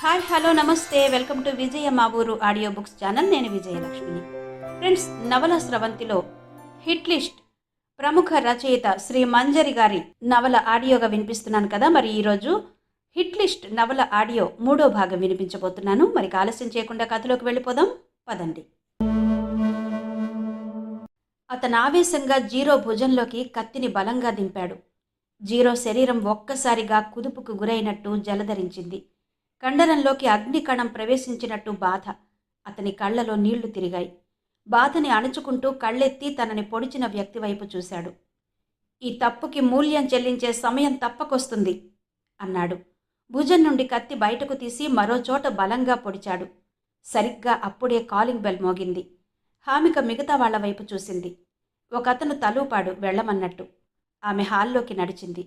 Hi hello నమస్తే welcome to విజయ మా ఊరు ఆడియో బుక్స్ ఛానల్. నేను విజయలక్ష్మిని. ఫ్రెండ్స్, నవల స్రవంతిలో హిట్ లిస్ట్ ప్రముఖ రచయిత శ్రీ మంజరి గారి నవల ఆడియోగా వినిపిస్తున్నాను కదా. మరి ఈరోజు హిట్ లిస్ట్ నవల ఆడియో 3వ భాగం వినిపించబోతున్నాను. మరి ఆలస్యం చేయకుండా కథలోకి వెళ్ళిపోదాం పదండి. అతను ఆవేశంగా జీరో భుజంలోకి కత్తిని బలంగా దింపాడు. జీరో శరీరం ఒక్కసారిగా కుదుపుకు గురైనట్టు జలధరించింది. కండరంలోకి అగ్నికణం ప్రవేశించినట్టు బాధ. అతని కళ్లలో నీళ్లు తిరిగాయి. బాధని అణుచుకుంటూ కళ్ళెత్తి తనని పొడిచిన వ్యక్తి వైపు చూశాడు. ఈ తప్పుకి మూల్యం చెల్లించే సమయం తప్పకొస్తుంది అన్నాడు. భుజం నుండి కత్తి బయటకు తీసి మరో చోట బలంగా పొడిచాడు. సరిగ్గా అప్పుడే కాలింగ్ బెల్ మోగింది. హామిక మిగతా వాళ్ల వైపు చూసింది. ఒకతను తలూపాడు వెళ్ళమన్నట్టు. ఆమె హాల్లోకి నడిచింది.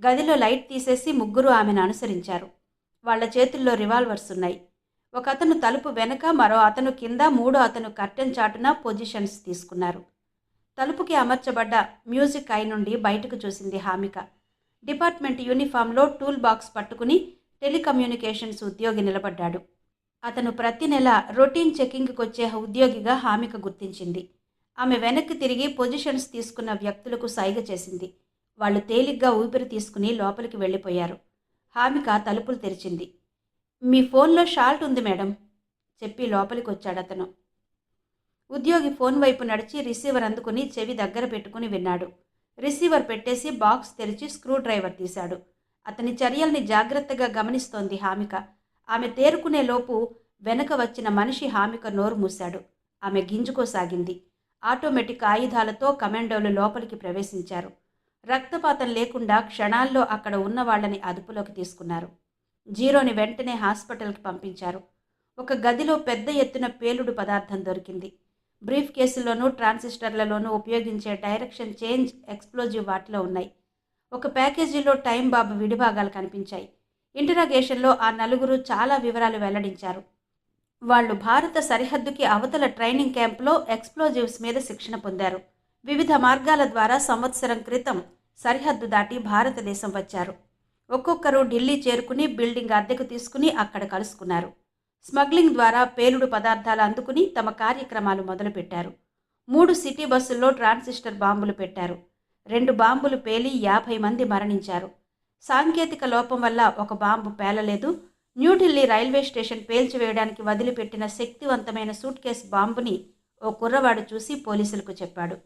గదిలో లైట్ తీసేసి ముగ్గురు ఆమెను అనుసరించారు. వాళ్ల చేతుల్లో రివాల్వర్స్ ఉన్నాయి. ఒకతను తలుపు వెనక, మరో అతను కింద, మూడో అతను కర్టెన్ చాటున పొజిషన్స్ తీసుకున్నారు. తలుపుకి అమర్చబడ్డ మ్యూజిక్ ఐ నుండి బయటకు చూసింది హామిక. డిపార్ట్మెంట్ యూనిఫామ్లో టూల్ బాక్స్ పట్టుకుని టెలికమ్యూనికేషన్స్ ఉద్యోగి నిలబడ్డాడు. అతను ప్రతి నెల రొటీన్ చెకింగ్కి వచ్చే ఉద్యోగిగా హామిక గుర్తించింది. ఆమె వెనక్కి తిరిగి పొజిషన్స్ తీసుకున్న వ్యక్తులకు సైగ చేసింది. వాళ్ళు తేలిగ్గా ఊపిరి తీసుకుని లోపలికి వెళ్ళిపోయారు. హామిక తలుపులు తెరిచింది. మీ ఫోన్లో షాల్ట్ ఉంది మేడం చెప్పి లోపలికి వచ్చాడతను. ఉద్యోగి ఫోన్ వైపు నడిచి రిసీవర్ అందుకుని చెవి దగ్గర పెట్టుకుని విన్నాడు. రిసీవర్ పెట్టేసి బాక్స్ తెరిచి స్క్రూ డ్రైవర్ తీశాడు. అతని చర్యల్ని జాగ్రత్తగా గమనిస్తోంది హామిక. ఆమె తేరుకునే లోపు వెనక వచ్చిన మనిషి హామిక నోరు మూశాడు. ఆమె గింజుకోసాగింది. ఆటోమేటిక్ ఆయుధాలతో కమాండోలు లోపలికి ప్రవేశించారు. రక్తపాతం లేకుండా క్షణాల్లో అక్కడ ఉన్న వాళ్ళని అదుపులోకి తీసుకున్నారు. జీరోని వెంటనే హాస్పిటల్కి పంపించారు. ఒక గదిలో పెద్ద ఎత్తున పేలుడు పదార్థం దొరికింది. బ్రీఫ్ కేసుల్లోనూ ట్రాన్సిస్టర్లలోనూ ఉపయోగించే డైరెక్షన్ చేంజ్ ఎక్స్ప్లోజివ్ వాటిలో ఉన్నాయి. ఒక ప్యాకేజీలో టైం బాబు విడిభాగాలు కనిపించాయి. ఇంటరాగేషన్లో ఆ నలుగురు చాలా వివరాలు వెల్లడించారు. వాళ్ళు భారత సరిహద్దుకి అవతల ట్రైనింగ్ క్యాంపులో ఎక్స్ప్లోజివ్స్ మీద శిక్షణ పొందారు. వివిధ మార్గాల ద్వారా సంవత్సరం క్రితం సరిహద్దు దాటి భారతదేశం వచ్చారు. ఒక్కొక్కరు ఢిల్లీ చేరుకుని బిల్డింగ్ అద్దెకు తీసుకుని అక్కడ కలుసుకున్నారు. స్మగ్లింగ్ ద్వారా పేలుడు పదార్థాలు అందుకుని తమ కార్యక్రమాలు మొదలుపెట్టారు. 3 సిటీ బస్సుల్లో ట్రాన్సిస్టర్ బాంబులు పెట్టారు. 2 బాంబులు పేలి 50 మంది మరణించారు. సాంకేతిక లోపం వల్ల ఒక బాంబు పేలలేదు. న్యూఢిల్లీ రైల్వే స్టేషన్ పేల్చివేయడానికి వదిలిపెట్టిన శక్తివంతమైన సూట్ కేస్ బాంబుని ఓ కుర్రవాడు చూసి పోలీసులకు చెప్పాడు.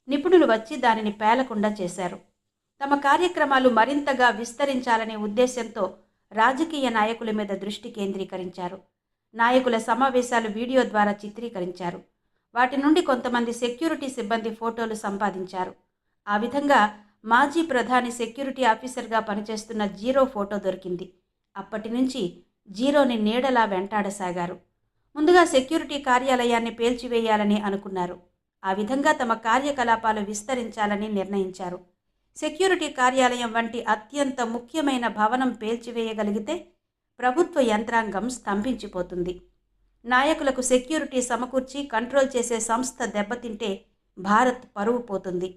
నిపుణులు వచ్చి దానిని పేలకుండా చేశారు. తమ కార్యక్రమాలు మరింతగా విస్తరించాలనే ఉద్దేశంతో రాజకీయ నాయకుల మీద దృష్టి కేంద్రీకరించారు. నాయకుల సమావేశాలు వీడియో ద్వారా చిత్రీకరించారు. వాటి నుండి కొంతమంది సెక్యూరిటీ సిబ్బంది ఫోటోలు సంపాదించారు. ఆ విధంగా మాజీ ప్రధాని సెక్యూరిటీ ఆఫీసర్గా పనిచేస్తున్న జీరో ఫోటో దొరికింది. అప్పటి నుంచి జీరోని నీడలా వెంటాడసాగారు. ముందుగా సెక్యూరిటీ కార్యాలయాన్ని పేల్చివేయాలని అనుకున్నారు. ఆ విధంగా తమ కార్యకలాపాలు విస్తరించాలని నిర్ణయించారు. సెక్యూరిటీ కార్యాలయం వంటి అత్యంత ముఖ్యమైన భవనం పేల్చివేయగలిగితే ప్రభుత్వ యంత్రాంగం స్తంభించిపోతుంది. నాయకులకు సెక్యూరిటీ సమకూర్చి కంట్రోల్ చేసే సంస్థ దెబ్బతింటే భారత్ పరువు పోతుంది.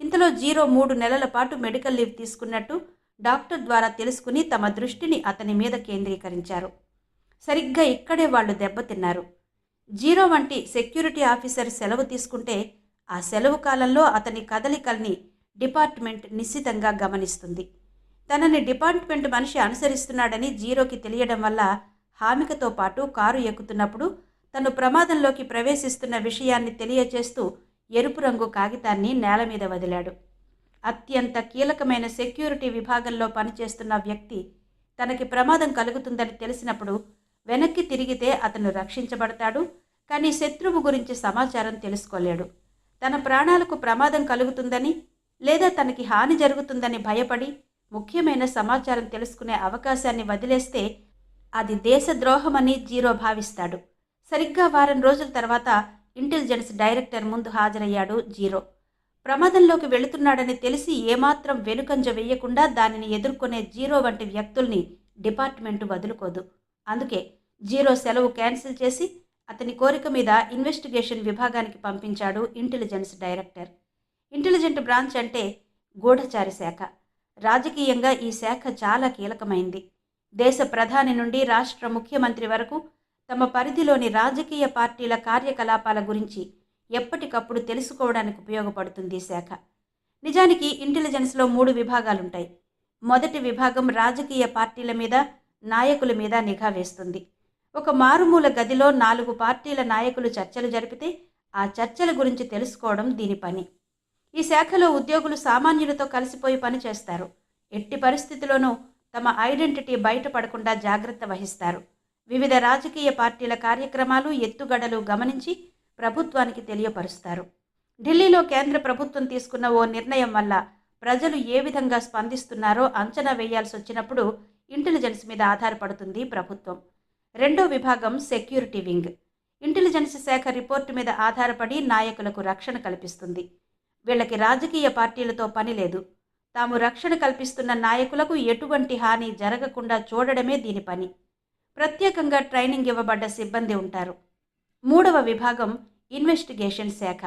ఇంతలో జీరో 3 నెలల పాటు మెడికల్ లీవ్ తీసుకున్నట్టు డాక్టర్ ద్వారా తెలుసుకుని తమ దృష్టిని అతని మీద కేంద్రీకరించారు. సరిగ్గా ఇక్కడే వాళ్ళు దెబ్బతిన్నారు. జీరో వంటి సెక్యూరిటీ ఆఫీసర్ సెలవు తీసుకుంటే ఆ సెలవు కాలంలో అతని కదలికల్ని డిపార్ట్మెంట్ నిశ్చితంగా గమనిస్తుంది. తనని డిపార్ట్మెంట్ మనిషి అనుసరిస్తున్నాడని జీరోకి తెలియడం వల్ల హామికతో పాటు కారు ఎక్కుతున్నప్పుడు తను ప్రమాదంలోకి ప్రవేశిస్తున్న విషయాన్ని తెలియచేస్తూ ఎరుపు రంగు కాగితాన్ని నేల మీద వదిలాడు. అత్యంత కీలకమైన సెక్యూరిటీ విభాగంలో పనిచేస్తున్న వ్యక్తి తనకి ప్రమాదం కలుగుతుందని తెలిసినప్పుడు వెనక్కి తిరిగితే అతను రక్షించబడతాడు. కానీ శత్రువు గురించి సమాచారం తెలుసుకోలేడు. తన ప్రాణాలకు ప్రమాదం కలుగుతుందని లేదా తనకి హాని జరుగుతుందని భయపడి ముఖ్యమైన సమాచారం తెలుసుకునే అవకాశాన్ని వదిలేస్తే అది దేశద్రోహమని జీరో భావిస్తాడు. సరిగ్గా వారం రోజుల తర్వాత ఇంటెలిజెన్స్ డైరెక్టర్ ముందు హాజరయ్యాడు జీరో. ప్రమాదంలోకి వెళుతున్నాడని తెలిసి ఏమాత్రం వెనుకంజ వేయకుండా దానిని ఎదుర్కొనే జీరో వంటి వ్యక్తుల్ని డిపార్ట్మెంటు వదులుకోదు. అందుకే జీరో సెలవు క్యాన్సిల్ చేసి అతని కోరిక మీద ఇన్వెస్టిగేషన్ విభాగానికి పంపించాడు ఇంటెలిజెన్స్ డైరెక్టర్. ఇంటెలిజెంట్ బ్రాంచ్ అంటే గూఢచారి శాఖ. రాజకీయంగా ఈ శాఖ చాలా కీలకమైంది. దేశ ప్రధాని నుండి రాష్ట్ర ముఖ్యమంత్రి వరకు తమ పరిధిలోని రాజకీయ పార్టీల కార్యకలాపాల గురించి ఎప్పటికప్పుడు తెలుసుకోవడానికి ఉపయోగపడుతుంది ఈ శాఖ. నిజానికి ఇంటెలిజెన్స్లో 3 విభాగాలుంటాయి. మొదటి విభాగం రాజకీయ పార్టీల మీద, నాయకుల మీద నిఘా వేస్తుంది. ఒక మారుమూల గదిలో 4 పార్టీల నాయకులు చర్చలు జరిపితే ఆ చర్చల గురించి తెలుసుకోవడం దీని పని. ఈ శాఖలో ఉద్యోగులు సామాన్యులతో కలిసిపోయి పనిచేస్తారు. ఎట్టి పరిస్థితిలోనూ తమ ఐడెంటిటీ బయటపడకుండా జాగ్రత్త వహిస్తారు. వివిధ రాజకీయ పార్టీల కార్యక్రమాలు, ఎత్తుగడలు గమనించి ప్రభుత్వానికి తెలియపరుస్తారు. ఢిల్లీలో కేంద్ర ప్రభుత్వం తీసుకున్న ఓ నిర్ణయం వల్ల ప్రజలు ఏ విధంగా స్పందిస్తున్నారో అంచనా వేయాల్సి వచ్చినప్పుడు ఇంటెలిజెన్స్ మీద ఆధారపడుతుంది ప్రభుత్వం. రెండో విభాగం సెక్యూరిటీ వింగ్. ఇంటెలిజెన్స్ శాఖ రిపోర్టు మీద ఆధారపడి నాయకులకు రక్షణ కల్పిస్తుంది. వీళ్ళకి రాజకీయ పార్టీలతో పని లేదు. తాము రక్షణ కల్పిస్తున్న నాయకులకు ఎటువంటి హాని జరగకుండా చూడడమే దీని పని. ప్రత్యేకంగా ట్రైనింగ్ ఇవ్వబడ్డ సిబ్బంది ఉంటారు. మూడవ విభాగం ఇన్వెస్టిగేషన్ శాఖ.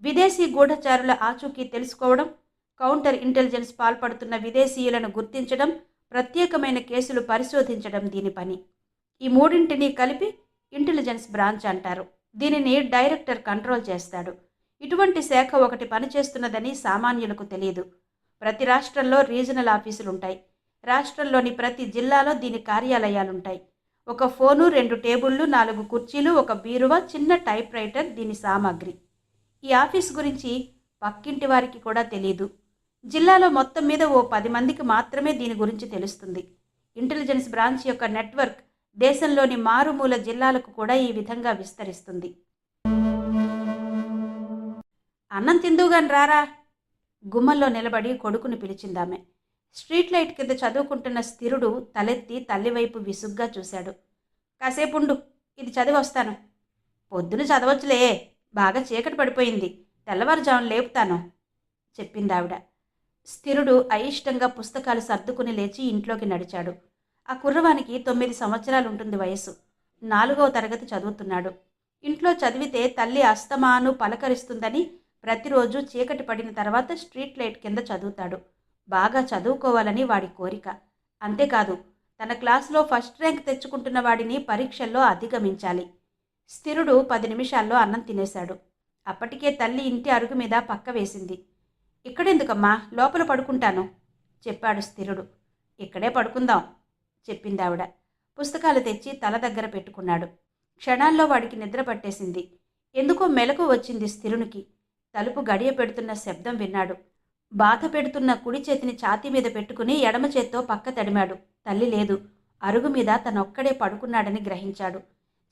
విదేశీ గూఢచారుల ఆచూకీ తెలుసుకోవడం, కౌంటర్ ఇంటెలిజెన్స్ పాల్పడుతున్న విదేశీయులను గుర్తించడం, ప్రత్యేకమైన కేసులు పరిశోధించడం దీని పని. ఈ మూడింటిని కలిపి ఇంటెలిజెన్స్ బ్రాంచ్ అంటారు. దీనిని డైరెక్టర్ కంట్రోల్ చేస్తాడు. ఇటువంటి శాఖ ఒకటి పనిచేస్తున్నదని సామాన్యులకు తెలియదు. ప్రతి రాష్ట్రంలో రీజనల్ ఆఫీసులుంటాయి. రాష్ట్రంలోని ప్రతి జిల్లాలో దీని కార్యాలయాలుంటాయి. ఒక ఫోను, 2 టేబుళ్లు, 4 కుర్చీలు, ఒక బీరువా, చిన్న టైప్ రైటర్ దీని సామాగ్రి. ఈ ఆఫీస్ గురించి పక్కింటి వారికి కూడా తెలియదు. జిల్లాలో మొత్తం మీద ఓ 10 మందికి మాత్రమే దీని గురించి తెలుస్తుంది. ఇంటెలిజెన్స్ బ్రాంచ్ యొక్క నెట్వర్క్ దేశంలోని మారుమూల జిల్లాలకు కూడా ఈ విధంగా విస్తరిస్తుంది. అన్నం తిందువుగాని రారా, గుమ్మల్లో నిలబడి కొడుకుని పిలిచిందామె. స్ట్రీట్ లైట్ కింద చదువుకుంటున్న స్థిరుడు తలెత్తి తల్లివైపు విసుగ్గా చూశాడు. కాసేపుండు, ఇది చదివి వస్తాను. పొద్దున చదవచ్చులే, బాగా చీకటి పడిపోయింది, తెల్లవారుజామున లేపుతాను చెప్పిందావిడ. స్థిరుడు అయిష్టంగా పుస్తకాలు సర్దుకుని లేచి ఇంట్లోకి నడిచాడు. ఆ కుర్రవానికి 9 సంవత్సరాలుంటుంది వయస్సు. 4వ తరగతి చదువుతున్నాడు. ఇంట్లో చదివితే తల్లి అస్తమాను పలకరిస్తుందని ప్రతిరోజు చీకటి పడిన తర్వాత స్ట్రీట్ లైట్ కింద చదువుతాడు. బాగా చదువుకోవాలని వాడి కోరిక. అంతేకాదు, తన క్లాసులో ఫస్ట్ ర్యాంక్ తెచ్చుకుంటున్న వాడిని పరీక్షల్లో అధిగమించాలి. స్థిరుడు 10 నిమిషాల్లో అన్నం తినేశాడు. అప్పటికే తల్లి ఇంటి అరుగు మీద పక్క వేసింది. ఇక్కడెందుకమ్మా, లోపల పడుకుంటాను చెప్పాడు స్థిరుడు. ఇక్కడే పడుకుందాం చెప్పిందావిడ. పుస్తకాలు తెచ్చి తల దగ్గర పెట్టుకున్నాడు. క్షణాల్లో వాడికి నిద్ర పట్టేసింది. ఎందుకో మెలకు వచ్చింది స్థిరునికి. తలుపు గడియ పెడుతున్న శబ్దం విన్నాడు. బాధ పెడుతున్న కుడి చేతిని ఛాతీ మీద పెట్టుకుని ఎడమ చేత్తో పక్క తడిమాడు. తల్లి లేదు. అరుగు మీద తనొక్కడే పడుకున్నాడని గ్రహించాడు.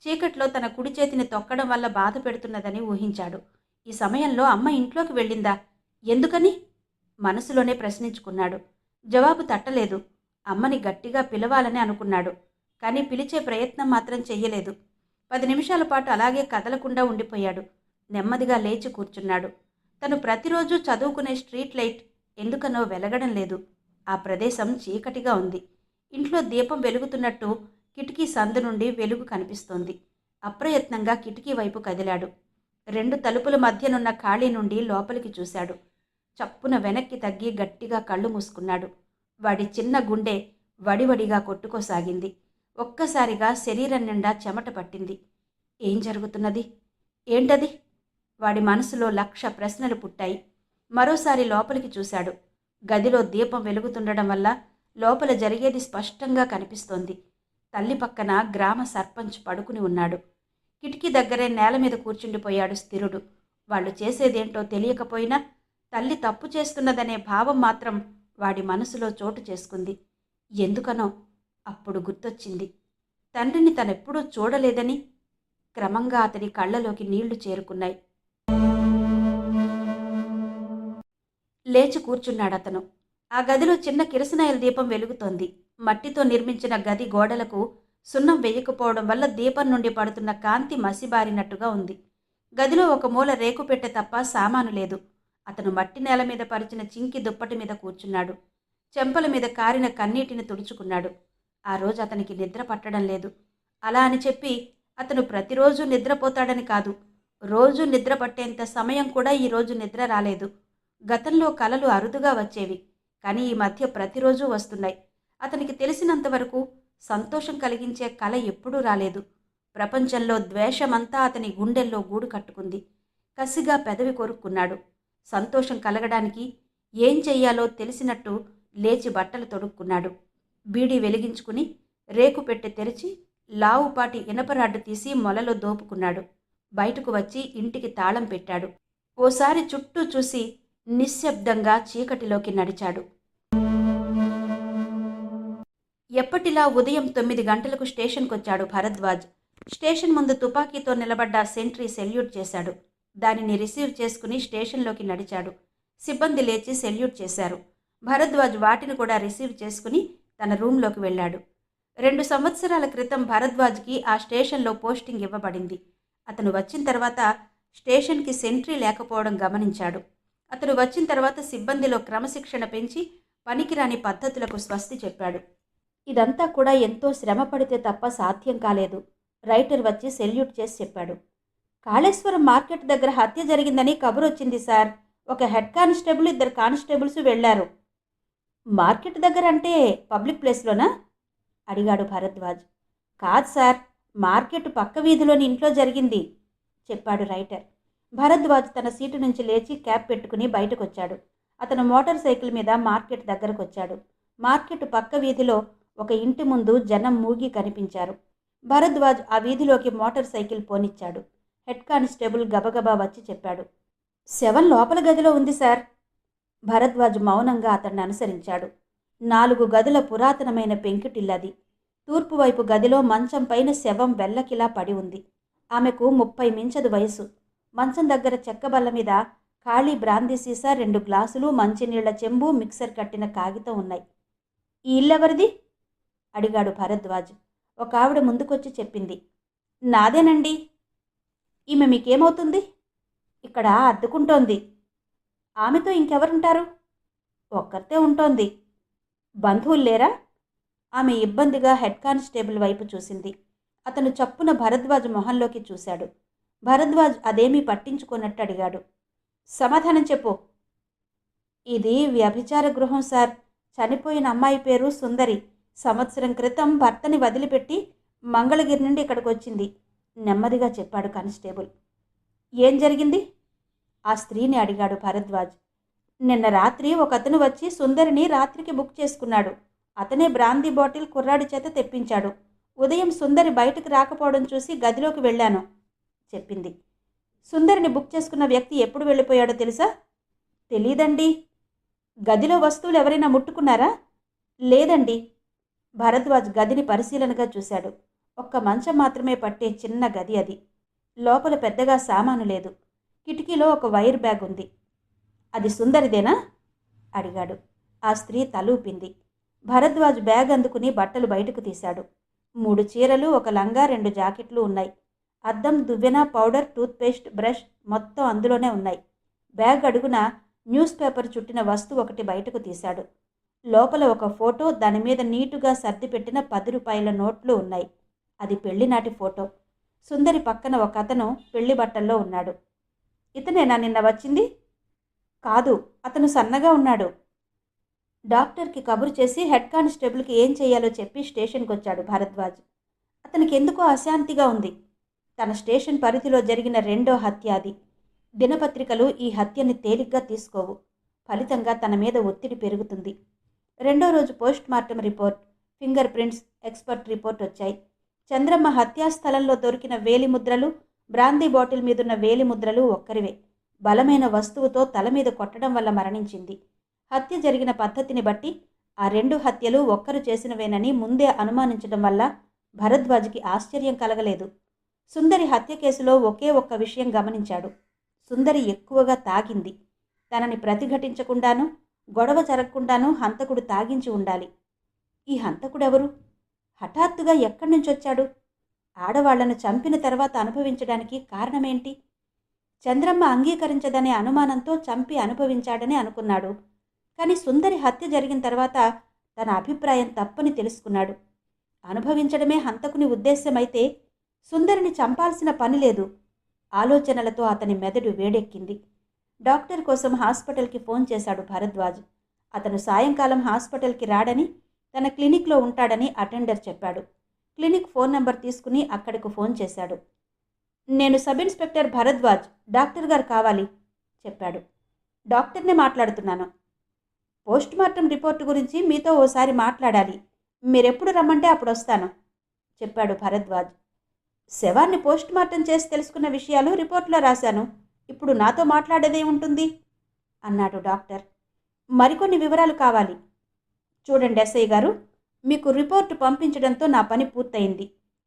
చీకట్లో తన కుడి చేతిని తొక్కడం వల్ల బాధ పెడుతున్నదని ఊహించాడు. ఈ సమయంలో అమ్మ ఇంట్లోకి వెళ్ళిందా? ఎందుకని మనసులోనే ప్రశ్నించుకున్నాడు. జవాబు తట్టలేదు. అమ్మని గట్టిగా పిలవాలని అనుకున్నాడు. కానీ పిలిచే ప్రయత్నం మాత్రం చెయ్యలేదు. 10 నిమిషాల పాటు అలాగే కదలకుండా ఉండిపోయాడు. నెమ్మదిగా లేచి కూర్చున్నాడు. తను ప్రతిరోజు చదువుకునే స్ట్రీట్ లైట్ ఎందుకనో వెలగడం లేదు. ఆ ప్రదేశం చీకటిగా ఉంది. ఇంట్లో దీపం వెలుగుతున్నట్టు కిటికీ సందు నుండి వెలుగు కనిపిస్తోంది. అప్రయత్నంగా కిటికీ వైపు కదిలాడు. 2 తలుపుల మధ్యనున్న ఖాళీ నుండి లోపలికి చూశాడు. చప్పున వెనక్కి తగ్గి గట్టిగా కళ్ళు మూసుకున్నాడు. వాడి చిన్న గుండె వడివడిగా కొట్టుకోసాగింది. ఒక్కసారిగా శరీరం నిండా చెమట పట్టింది. ఏం జరుగుతున్నది? ఏంటది? వాడి మనసులో 1,00,000 ప్రశ్నలు పుట్టాయి. మరోసారి లోపలికి చూశాడు. గదిలో దీపం వెలుగుతుండడం వల్ల లోపల జరిగేది స్పష్టంగా కనిపిస్తోంది. తల్లి పక్కన గ్రామ సర్పంచ్ పడుకుని ఉన్నాడు. కిటికీ దగ్గరే నేల మీద కూర్చుండిపోయాడు స్థిరుడు. వాళ్ళు చేసేదేంటో తెలియకపోయినా తల్లి తప్పు చేస్తున్నదనే భావం మాత్రం వాడి మనసులో చోటు చేసుకుంది. ఎందుకనో అప్పుడు గుర్తొచ్చింది. తండ్రిని తనెప్పుడూ చూడలేదని. క్రమంగా అతని కళ్ళలోకి నీళ్లు చేరుకున్నాయి. లేచి కూర్చున్నాడతను. ఆ గదిలో చిన్న కిరసనాయిల దీపం వెలుగుతోంది. మట్టితో నిర్మించిన గది గోడలకు సున్నం వేయకపోవడం వల్ల దీపం నుండి పడుతున్న కాంతి మసిబారినట్టుగా ఉంది. గదిలో ఒక మూల రేకు పెట్టె తప్ప సామాను లేదు. అతను మట్టి నేల మీద పరిచిన చింకి దుప్పటి మీద కూర్చున్నాడు. చెంపల మీద కారిన కన్నీటిని తుడుచుకున్నాడు. ఆ రోజు అతనికి నిద్ర పట్టడం లేదు. అలా అని చెప్పి అతను ప్రతిరోజు నిద్రపోతాడని కాదు. రోజు నిద్ర పట్టేంత సమయం కూడా ఈరోజు నిద్ర రాలేదు. గతంలో కలలు అరుదుగా వచ్చేవి, కానీ ఈ మధ్య ప్రతిరోజు వస్తున్నాయి. అతనికి తెలిసినంతవరకు సంతోషం కలిగించే కల ఎప్పుడూ రాలేదు. ప్రపంచంలో ద్వేషమంతా అతని గుండెల్లో గూడు కట్టుకుంది. కసిగా పెదవి కొరుక్కున్నాడు. సంతోషం కలగడానికి ఏం చెయ్యాలో తెలిసినట్టు లేచి బట్టలు తొడుక్కున్నాడు. బీడీ వెలిగించుకుని రేకు పెట్టె తెరిచి లావుపాటి ఇనపరాడ్డు తీసి మొలలో దోపుకున్నాడు. బయటకు వచ్చి ఇంటికి తాళం పెట్టాడు. ఓసారి చుట్టూ చూసి నిశ్శబ్దంగా చీకటిలోకి నడిచాడు. ఎప్పటిలా ఉదయం 9 గంటలకు స్టేషన్కొచ్చాడు భరద్వాజ్. స్టేషన్ ముందు తుపాకీతో నిలబడ్డ సెంట్రీ సెల్యూట్ చేశాడు. దానిని రిసీవ్ చేసుకుని స్టేషన్లోకి నడిచాడు. సిబ్బంది లేచి సెల్యూట్ చేశారు. భరద్వాజ్ వాటిని కూడా రిసీవ్ చేసుకుని తన రూంలోకి వెళ్ళాడు. 2 సంవత్సరాల క్రితం భరద్వాజ్కి ఆ స్టేషన్లో పోస్టింగ్ ఇవ్వబడింది. అతను వచ్చిన తర్వాత స్టేషన్కి సెంట్రీ లేకపోవడం గమనించాడు. అతను వచ్చిన తర్వాత సిబ్బందిలో క్రమశిక్షణ పెంచి పనికిరాని పద్ధతులకు స్వస్తి చెప్పాడు. ఇదంతా కూడా ఎంతో శ్రమ పడితే తప్ప సాధ్యం కాలేదు. రైటర్ వచ్చి సెల్యూట్ చేసి చెప్పాడు. కాళేశ్వరం మార్కెట్ దగ్గర హత్య జరిగిందని కబురు వచ్చింది సార్. ఒక హెడ్ కానిస్టేబుల్, 2 కానిస్టేబుల్స్ వెళ్లారు. మార్కెట్ దగ్గర అంటే పబ్లిక్ ప్లేస్లోనా అడిగాడు భరద్వాజ్. కాదు సార్, మార్కెట్ పక్క వీధిలోని ఇంట్లో జరిగింది చెప్పాడు రైటర్. భరద్వాజ్ తన సీటు నుంచి లేచి క్యాప్ పెట్టుకుని బయటకొచ్చాడు. అతను మోటార్ సైకిల్ మీద మార్కెట్ దగ్గరకు వచ్చాడు. మార్కెట్ పక్క వీధిలో ఒక ఇంటి ముందు జనం మూగి కనిపించారు. భరద్వాజ్ ఆ వీధిలోకి మోటార్ సైకిల్ పోనిచ్చాడు. హెడ్ కానిస్టేబుల్ గబగబా వచ్చి చెప్పాడు. శవం లోపల గదిలో ఉంది సార్. భరద్వాజ్ మౌనంగా అతన్ని అనుసరించాడు. 4 గదుల పురాతనమైన పెంకుటిల్లది. తూర్పు వైపు గదిలో మంచం పైన శవం వెల్లకిలా పడి ఉంది. ఆమెకు 30 మించదు వయసు. మంచం దగ్గర చెక్కబల్ల మీద ఖాళీ బ్రాందీ సీసా, 2 గ్లాసులు, మంచినీళ్ల చెంబు, మిక్సర్ కట్టిన కాగితం ఉన్నాయి. ఈ ఇల్లెవరిది అడిగాడు భరద్వాజ్. ఒక ఆవిడ ముందుకొచ్చి చెప్పింది. నాదేనండి. ఈమె మీకేమవుతుంది? ఇక్కడ అద్దుకుంటోంది. ఆమెతో ఇంకెవరుంటారు? ఒక్కరితే ఉంటోంది. బంధువులు లేరా? ఆమె ఇబ్బందిగా హెడ్ కానిస్టేబుల్ వైపు చూసింది. అతను చప్పున భరద్వాజ్ మొహంలోకి చూశాడు. భరద్వాజ్ అదేమీ పట్టించుకున్నట్టు అడిగాడు. సమాధానం చెప్పు. ఇది వ్యభిచార గృహం సార్. చనిపోయిన అమ్మాయి పేరు సుందరి. సంవత్సరం క్రితం భర్తని వదిలిపెట్టి మంగళగిరి నుండి ఇక్కడికి వచ్చింది నెమ్మదిగా చెప్పాడు కానిస్టేబుల్. ఏం జరిగింది? ఆ స్త్రీని అడిగాడు భరద్వాజ్. నిన్న రాత్రి ఒకతను వచ్చి సుందరిని రాత్రికి బుక్ చేసుకున్నాడు. అతనే బ్రాందీ బాటిల్ కుర్రాడి చేత తెప్పించాడు. ఉదయం సుందరి బయటకు రాకపోవడం చూసి గదిలోకి వెళ్ళాను చెప్పింది. సుందరిని బుక్ చేసుకున్న వ్యక్తి ఎప్పుడు వెళ్ళిపోయాడో తెలుసా? తెలీదండి. గదిలో వస్తువులు ఎవరైనా ముట్టుకున్నారా? లేదండి. భరద్వాజ్ గదిని పరిశీలనగా చూశాడు. ఒక్క మంచం మాత్రమే పట్టే చిన్న గది అది. లోపల పెద్దగా సామాను లేదు. కిటికీలో ఒక వైర్ బ్యాగ్ ఉంది. అది సుందరిదేనా అడిగాడు. ఆ స్త్రీ తలూపింది. భరద్వాజ్ బ్యాగ్ అందుకుని బట్టలు బయటకు తీశాడు. 3 చీరలు, 1 లంగా, 2 జాకెట్లు ఉన్నాయి. అద్దం, దువ్వెన, పౌడర్, టూత్పేస్ట్, బ్రష్ మొత్తం అందులోనే ఉన్నాయి. బ్యాగ్ అడుగున న్యూస్ పేపర్ చుట్టిన వస్తువు ఒకటి బయటకు తీశాడు. లోపల ఒక ఫోటో, దాని మీద నీటుగా సర్దిపెట్టిన 10 రూపాయల నోట్లు ఉన్నాయి. అది పెళ్లినాటి ఫోటో. సుందరి పక్కన ఒక అతను పెళ్లి బట్టల్లో ఉన్నాడు. ఇతనేనా నిన్న వచ్చింది? కాదు, అతను సన్నగా ఉన్నాడు. డాక్టర్కి కబురు చేసి హెడ్ కానిస్టేబుల్కి ఏం చేయాలో చెప్పి స్టేషన్కి వచ్చాడు భరద్వాజ్. అతనికి ఎందుకో అశాంతిగా ఉంది. తన స్టేషన్ పరిధిలో జరిగిన 2వ హత్య అది. దినపత్రికలు ఈ హత్యని తేలిగ్గా తీసుకోవు. ఫలితంగా తన మీద ఒత్తిడి పెరుగుతుంది. 2వ రోజు post mortem report, finger prints, expert report వచ్చాయి. చంద్రమ్మ హత్యాస్థలంలో దొరికిన వేలిముద్రలు, బ్రాందీ బాటిల్ మీదున్న వేలిముద్రలు ఒక్కరివే. బలమైన వస్తువుతో తల మీద కొట్టడం వల్ల మరణించింది. హత్య జరిగిన పద్ధతిని బట్టి ఆ 2 హత్యలు ఒక్కరు చేసినవేనని ముందే అనుమానించడం వల్ల భరద్వాజ్కి ఆశ్చర్యం కలగలేదు. సుందరి హత్య కేసులో ఒకే ఒక్క విషయం గమనించాడు. సుందరి ఎక్కువగా తాగింది. తనని ప్రతిఘటించకుండానూ గొడవ జరగకుండానూ హంతకుడు తాగించి ఉండాలి. ఈ హంతకుడెవరు? హఠాత్తుగా ఎక్కడి నుంచొచ్చాడు? ఆడవాళ్లను చంపిన తర్వాత అనుభవించడానికి కారణమేంటి? చంద్రమ్మ అంగీకరించదనే అనుమానంతో చంపి అనుభవించాడని అనుకున్నాడు. కానీ సుందరి హత్య జరిగిన తర్వాత తన అభిప్రాయం తప్పని తెలుసుకున్నాడు. అనుభవించడమే హంతకుని ఉద్దేశమైతే సుందరిని చంపాల్సిన పని లేదు. ఆలోచనలతో అతని మెదడు వేడెక్కింది. డాక్టర్ కోసం హాస్పిటల్కి ఫోన్ చేశాడు భరద్వాజ్. అతను సాయంకాలం హాస్పిటల్కి రాడని, తన క్లినిక్లో ఉంటాడని అటెండర్ చెప్పాడు. క్లినిక్ ఫోన్ నంబర్ తీసుకుని అక్కడకు ఫోన్ చేశాడు. నేను సబ్ ఇన్స్పెక్టర్ భరద్వాజ్, డాక్టర్ గారు కావాలి చెప్పాడు. డాక్టర్నే మాట్లాడుతున్నాను. పోస్ట్ మార్టం రిపోర్టు గురించి మీతో ఓసారి మాట్లాడాలి. మీరెప్పుడు రమ్మంటే అప్పుడు వస్తాను చెప్పాడు భరద్వాజ్. శవాన్ని పోస్ట్ మార్టం చేసి తెలుసుకున్న విషయాలు రిపోర్టులో రాశాను. ఇప్పుడు నాతో మాట్లాడేదే ఉంటుంది అన్నాడు డాక్టర్. మరికొన్ని వివరాలు కావాలి. చూడండి ఎస్ఐ గారు, మీకు రిపోర్టు పంపించడంతో నా పని పూర్తయింది.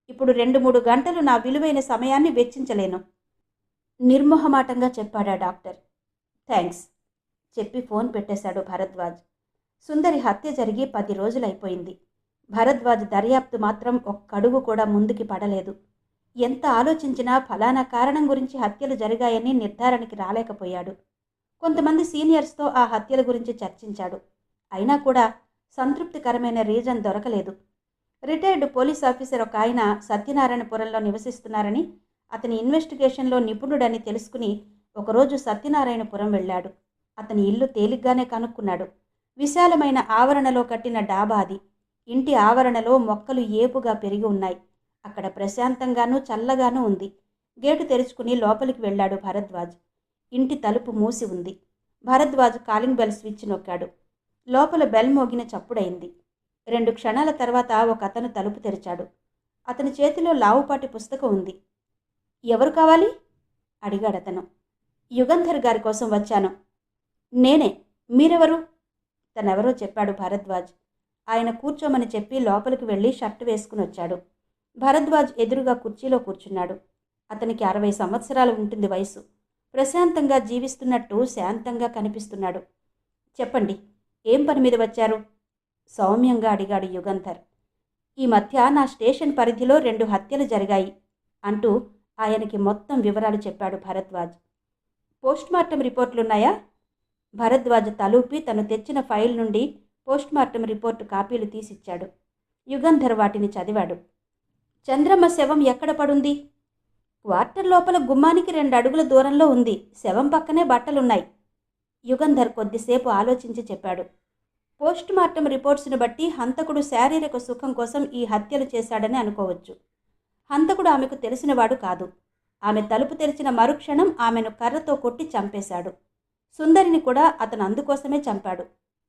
ఇప్పుడు 2-3 గంటలు నా విలువైన సమయాన్ని వెచ్చించలేను నిర్మోహమాటంగా చెప్పాడా డాక్టర్. థ్యాంక్స్ చెప్పి ఫోన్ పెట్టేశాడు భరద్వాజ్. సుందరి హత్య జరిగి 10 రోజులైపోయింది. భరద్వాజ్ దర్యాప్తు మాత్రం ఒక్కడుగు కూడా ముందుకి పడలేదు. ఎంత ఆలోచించినా ఫలానా కారణం గురించి హత్యలు జరిగాయని నిర్ధారణకి రాలేకపోయాడు. కొంతమంది సీనియర్స్తో ఆ హత్యల గురించి చర్చించాడు. అయినా కూడా సంతృప్తికరమైన రీజన్ దొరకలేదు. రిటైర్డ్ పోలీస్ ఆఫీసర్ ఒక ఆయన సత్యనారాయణపురంలో నివసిస్తున్నారని, అతని ఇన్వెస్టిగేషన్లో నిపుణుడని తెలుసుకుని ఒకరోజు సత్యనారాయణపురం వెళ్ళాడు. అతని ఇల్లు తేలిగ్గానే కనుక్కున్నాడు. విశాలమైన ఆవరణలో కట్టిన డాబా అది. ఇంటి ఆవరణలో మొక్కలు ఏపుగా పెరిగి ఉన్నాయి. అక్కడ ప్రశాంతంగానూ చల్లగానూ ఉంది. గేటు తెరుచుకుని లోపలికి వెళ్ళాడు భరద్వాజ్. ఇంటి తలుపు మూసి ఉంది. భరద్వాజ్ కాలింగ్ బెల్ స్విచ్ నొక్కాడు. లోపల బెల్ మోగిన చప్పుడైంది. 2 క్షణాల తర్వాత ఒక అతను తలుపు తెరిచాడు. అతని చేతిలో లావుపాటి పుస్తకం ఉంది. ఎవరు కావాలి అడిగాడతను. యుగంధర్ గారి కోసం వచ్చాను. నేనే, మీరెవరు? తనెవరో చెప్పాడు భరద్వాజ్. ఆయన కూర్చోమని చెప్పి లోపలికి వెళ్ళి షర్టు వేసుకుని వచ్చాడు. భరద్వాజ్ ఎదురుగా కుర్చీలో కూర్చున్నాడు. అతనికి 60 సంవత్సరాలు ఉంటుంది వయసు. ప్రశాంతంగా జీవిస్తున్నట్టు శాంతంగా కనిపిస్తున్నాడు. చెప్పండి, ఏం పని మీద వచ్చారు? సౌమ్యంగా అడిగాడు యుగంధర్. ఈ మధ్య నా స్టేషన్ పరిధిలో 2 హత్యలు జరిగాయి అంటూ ఆయనకి మొత్తం వివరాలు చెప్పాడు భరద్వాజ్. పోస్ట్మార్టం రిపోర్టులున్నాయా? భరద్వాజ్ తలూపి తను తెచ్చిన ఫైల్ నుండి పోస్ట్మార్టం రిపోర్టు కాపీలు తీసిచ్చాడు. యుగంధర్ వాటిని చదివాడు. చంద్రమ్మ శవం ఎక్కడ పడుంది? క్వార్టర్ లోపల గుమ్మానికి 2 అడుగుల దూరంలో ఉంది. శవం పక్కనే బట్టలున్నాయి. యుగంధర్ కొద్దిసేపు ఆలోచించి చెప్పాడు. పోస్ట్మార్టం రిపోర్ట్స్ను బట్టి హంతకుడు శారీరక సుఖం కోసం ఈ హత్యలు చేశాడని అనుకోవచ్చు. హంతకుడు ఆమెకు తెలిసినవాడు కాదు. ఆమె తలుపు తెరిచిన మరుక్షణం ఆమెను కర్రతో కొట్టి చంపేశాడు. సుందరిని కూడా అతను అందుకోసమే చంపాడు.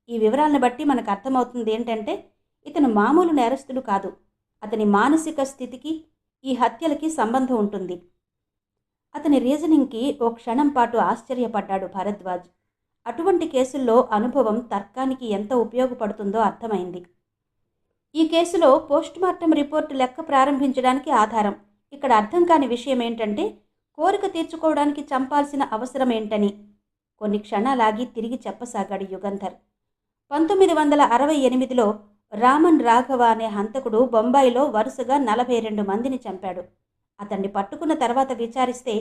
ఈ వివరాలను బట్టి మనకు అర్థమవుతుంది ఏంటంటే, ఇతను మామూలు నేరస్తుడు కాదు. అతని మానసిక స్థితికి ఈ హత్యలకి సంబంధం ఉంటుంది. అతని రీజనింగ్కి ఓ క్షణం పాటు ఆశ్చర్యపడ్డాడు భరద్వాజ్. అటువంటి కేసుల్లో అనుభవం తర్కానికి ఎంత ఉపయోగపడుతుందో అర్థమైంది. ఈ కేసులో పోస్ట్మార్టం రిపోర్టు లెక్క ప్రారంభించడానికి ఆధారం. ఇక్కడ అర్థం కాని విషయం ఏంటంటే, కోరిక తీర్చుకోవడానికి చంపాల్సిన అవసరం ఏంటని కొన్ని క్షణాలాగి తిరిగి చెప్పసాగాడు యుగంధర్. 1968లో రామన్ రాఘవ అనే హంతకుడు బొంబాయిలో వరుసగా 42 మందిని చంపాడు. అతన్ని పట్టుకున్న తర్వాత విచారిస్తే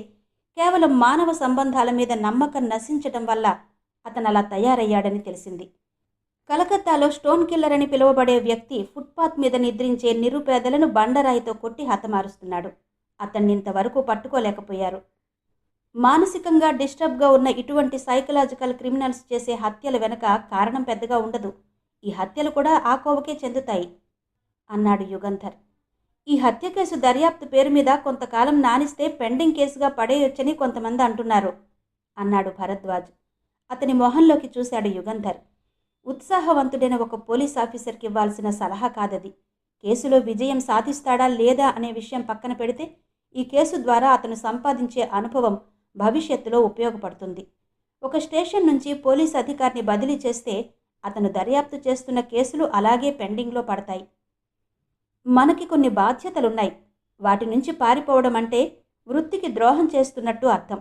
కేవలం మానవ సంబంధాల మీద నమ్మకం నశించటం వల్ల అతను అలా తయారయ్యాడని తెలిసింది. కలకత్తాలో స్టోన్ కిల్లర్ అని పిలువబడే వ్యక్తి ఫుట్పాత్ మీద నిద్రించే నిరుపేదలను బండరాయితో కొట్టి హతమారుస్తున్నాడు. అతన్నింతవరకు పట్టుకోలేకపోయారు. మానసికంగా డిస్టర్బ్గా ఉన్న ఇటువంటి సైకలాజికల్ క్రిమినల్స్ చేసే హత్యల వెనుక కారణం పెద్దగా ఉండదు. ఈ హత్యలు కూడా ఆ కోవకే చెందుతాయి అన్నాడు యుగంధర్. ఈ హత్య కేసు దర్యాప్తు పేరు మీద కొంతకాలం నానిస్తే పెండింగ్ కేసుగా పడేయొచ్చని కొంతమంది అంటున్నారు అన్నాడు భరద్వాజ్. అతని మొహంలోకి చూశాడు యుగంధర్. ఉత్సాహవంతుడైన ఒక పోలీస్ ఆఫీసర్కి ఇవ్వాల్సిన సలహా కాదది. కేసులో విజయం సాధిస్తాడా లేదా అనే విషయం పక్కన పెడితే, ఈ కేసు ద్వారా అతను సంపాదించే అనుభవం భవిష్యత్తులో ఉపయోగపడుతుంది. ఒక స్టేషన్ నుంచి పోలీస్ అధికారిని బదిలీ చేస్తే అతను దర్యాప్తు చేస్తున్న కేసులు అలాగే పెండింగ్లో పడతాయి. మనకి కొన్ని బాధ్యతలున్నాయి. వాటి నుంచి పారిపోవడం అంటే వృత్తికి ద్రోహం చేస్తున్నట్టు అర్థం.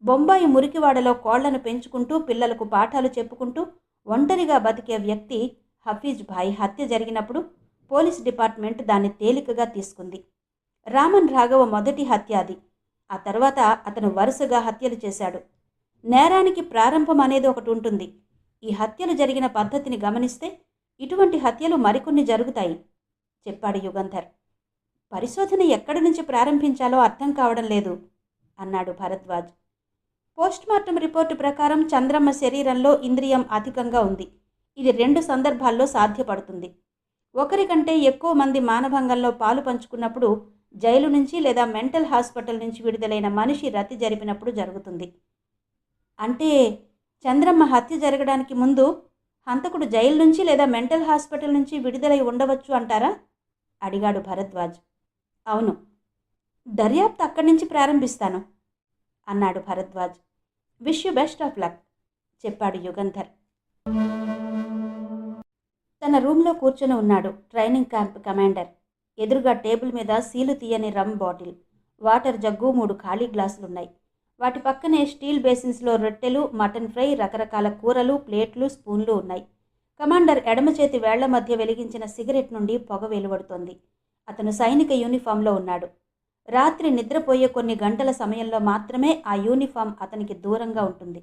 బొంబాయి మురికివాడలో కోళ్లను పెంచుకుంటూ పిల్లలకు పాఠాలు చెప్పుకుంటూ ఒంటరిగా బతికే వ్యక్తి హఫీజ్ భాయ్ హత్య జరిగినప్పుడు పోలీస్ డిపార్ట్మెంట్ దాన్ని తేలికగా తీసుకుంది. రామన్ రాఘవ మొదటి హత్య అది. ఆ తర్వాత అతను వరుసగా హత్యలు చేశాడు. నేరానికి ప్రారంభం అనేది ఒకటి ఉంటుంది. ఈ హత్యలు జరిగిన పద్ధతిని గమనిస్తే ఇటువంటి హత్యలు మరికొన్ని జరుగుతాయి చెప్పాడు యుగంధర్. పరిశోధన ఎక్కడి నుంచి ప్రారంభించాలో అర్థం కావడం లేదు అన్నాడు భరద్వాజ్. పోస్ట్మార్టం రిపోర్టు ప్రకారం చంద్రమ్మ శరీరంలో ఇంద్రియం అధికంగా ఉంది. ఇది 2 సందర్భాల్లో సాధ్యపడుతుంది. ఒకరికంటే ఎక్కువ మంది మానభంగంలో పాలు పంచుకున్నప్పుడు జైలు నుంచి లేదా మెంటల్ హాస్పిటల్ నుంచి విడుదలైన మనిషి రతి జరిపినప్పుడు జరుగుతుంది. అంటే చంద్రమ్మ హత్య జరగడానికి ముందు హంతకుడు జైలు నుంచి లేదా మెంటల్ హాస్పిటల్ నుంచి విడుదలై ఉండవచ్చు అంటారా? అడిగాడు భరద్వాజ్. అవును, దర్యాప్తు అక్కడి నుంచి ప్రారంభిస్తాను అన్నాడు Bharadwaj. Wish you best of luck చెప్పాడు యుగంధర్. తన రూమ్లో కూర్చొని ఉన్నాడు ట్రైనింగ్ క్యాంప్ కమాండర్. ఎదురుగా టేబుల్ మీద సీలు తీయని రమ్ బాటిల్, వాటర్ జగ్గు, 3 ఖాళీ గ్లాసులున్నాయి. వాటి పక్కనే స్టీల్ బేసిన్స్లో రొట్టెలు, మటన్ ఫ్రై, రకరకాల కూరలు, ప్లేట్లు, స్పూన్లు ఉన్నాయి. కమాండర్ ఎడమ చేతి వేళ్ల మధ్య వెలిగించిన సిగరెట్ నుండి పొగ వెలువడుతోంది. అతను సైనిక యూనిఫామ్లో ఉన్నాడు. రాత్రి నిద్రపోయే కొన్ని గంటల సమయంలో మాత్రమే ఆ యూనిఫామ్ అతనికి దూరంగా ఉంటుంది.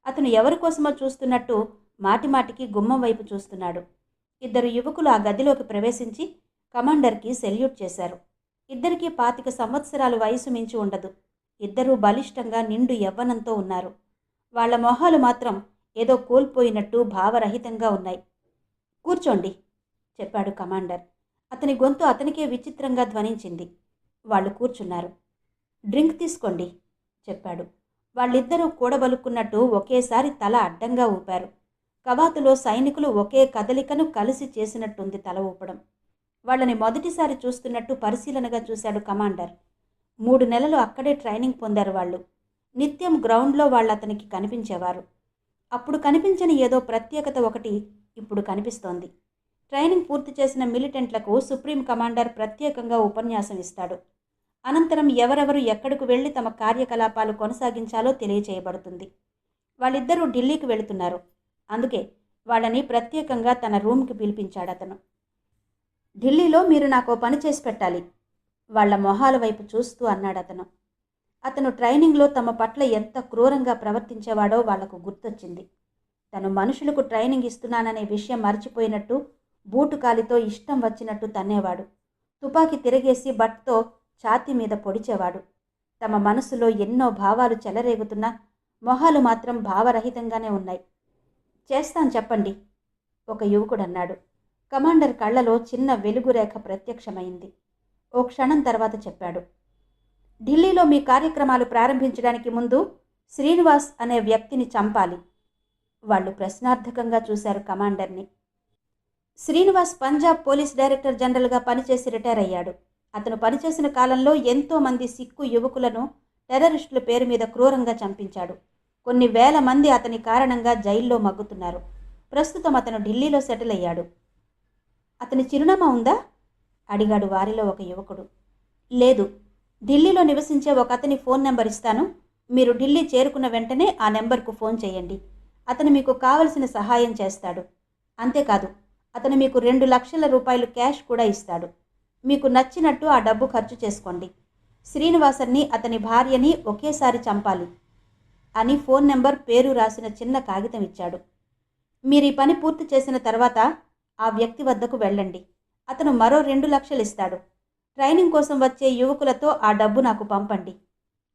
అతను ఎవరి కోసమో చూస్తున్నట్టు మాటిమాటికి గుమ్మం వైపు చూస్తున్నాడు. 2 యువకులు ఆ గదిలోకి ప్రవేశించి కమాండర్కి సెల్యూట్ చేశారు. ఇద్దరికీ 25 సంవత్సరాలు వయసు మించి ఉండదు. ఇద్దరూ బలిష్టంగా నిండు యవ్వనంతో ఉన్నారు. వాళ్ల మొహాలు మాత్రం ఏదో కోల్పోయినట్టు భావరహితంగా ఉన్నాయి. కూర్చోండి చెప్పాడు కమాండర్. అతని గొంతు అతనికే విచిత్రంగా ధ్వనించింది. వాళ్ళు కూర్చున్నారు. డ్రింక్ తీసుకోండి చెప్పాడు. వాళ్ళిద్దరూ కూడబలుక్కున్నట్టు ఒకేసారి తల అడ్డంగా ఊపారు. కవాతులో సైనికులు ఒకే కదలికను కలిసి చేసినట్టుంది తల ఊపడం. వాళ్ళని మొదటిసారి చూస్తున్నట్టు పరిశీలనగా చూశాడు కమాండర్. 3 నెలలు అక్కడే ట్రైనింగ్ పొందారు వాళ్ళు. నిత్యం గ్రౌండ్లో వాళ్ళు అతనికి కనిపించేవారు. అప్పుడు కనిపించని ఏదో ప్రత్యేకత ఒకటి ఇప్పుడు కనిపిస్తోంది. ట్రైనింగ్ పూర్తి చేసిన మిలిటెంట్లకు సుప్రీం కమాండర్ ప్రత్యేకంగా ఉపన్యాసం ఇస్తాడు. అనంతరం ఎవరెవరు ఎక్కడికి వెళ్ళి తమ కార్యకలాపాలు కొనసాగించాలో తెలియచేయబడుతుంది. వాళ్ళిద్దరూ ఢిల్లీకి వెళుతున్నారు. అందుకే వాళ్ళని ప్రత్యేకంగా తన రూమ్కి పిలిపించాడు అతను. ఢిల్లీలో మీరు నాకు పని చేసి పెట్టాలి వాళ్ల మొహాల వైపు చూస్తూ అన్నాడు అతను. అతను ట్రైనింగ్లో తమ పట్ల ఎంత క్రూరంగా ప్రవర్తించేవాడో వాళ్లకు గుర్తొచ్చింది. తను మనుషులకు ట్రైనింగ్ ఇస్తున్నాననే విషయం మర్చిపోయినట్టు బూటు కాలితో ఇష్టం వచ్చినట్టు తన్నేవాడు. తుపాకీ తిరగేసి బట్తో ఛాతీ మీద పొడిచేవాడు. తమ మనసులో ఎన్నో భావాలు చెలరేగుతున్నా మొహాలు మాత్రం భావరహితంగానే ఉన్నాయి. చేస్తాను చెప్పండి ఒక యువకుడన్నాడు. కమాండర్ కళ్ళలో చిన్న వెలుగురేఖ ప్రత్యక్షమైంది. ఓ క్షణం తర్వాత చెప్పాడు. ఢిల్లీలో మీ కార్యక్రమాలు ప్రారంభించడానికి ముందు శ్రీనివాస్ అనే వ్యక్తిని చంపాలి. వాళ్ళు ప్రశ్నార్థకంగా చూశారు కమాండర్ని. శ్రీనివాస్ పంజాబ్ పోలీస్ డైరెక్టర్ జనరల్గా పనిచేసి రిటైర్ అయ్యాడు. అతను పనిచేసిన కాలంలో ఎంతోమంది సిక్కు యువకులను టెర్రరిస్టుల పేరు మీద క్రూరంగా చంపించాడు. కొన్ని వేల మంది అతని కారణంగా జైల్లో మగ్గుతున్నారు. ప్రస్తుతం అతను ఢిల్లీలో సెటిల్ అయ్యాడు. అతని చిరునామా ఉందా అడిగాడు వారిలో ఒక యువకుడు. లేదు, ఢిల్లీలో నివసించే ఒక అతని ఫోన్ నెంబర్ ఇస్తాను. మీరు ఢిల్లీ చేరుకున్న వెంటనే ఆ నెంబర్కు ఫోన్ చేయండి. అతను మీకు కావలసిన సహాయం చేస్తాడు. అంతేకాదు, అతను మీకు 2 లక్షల రూపాయలు క్యాష్ కూడా ఇస్తాడు. మీకు నచ్చినట్టు ఆ డబ్బు ఖర్చు చేసుకోండి. శ్రీనివాసన్ని, అతని భార్యని ఒకేసారి చంపాలి అని ఫోన్ నెంబర్, పేరు రాసిన చిన్న కాగితం ఇచ్చాడు. మీరు ఈ పని పూర్తి చేసిన తర్వాత ఆ వ్యక్తి వద్దకు వెళ్ళండి. అతను మరో 2 లక్షలు ఇస్తాడు. ట్రైనింగ్ కోసం వచ్చే యువకులతో ఆ డబ్బు నాకు పంపండి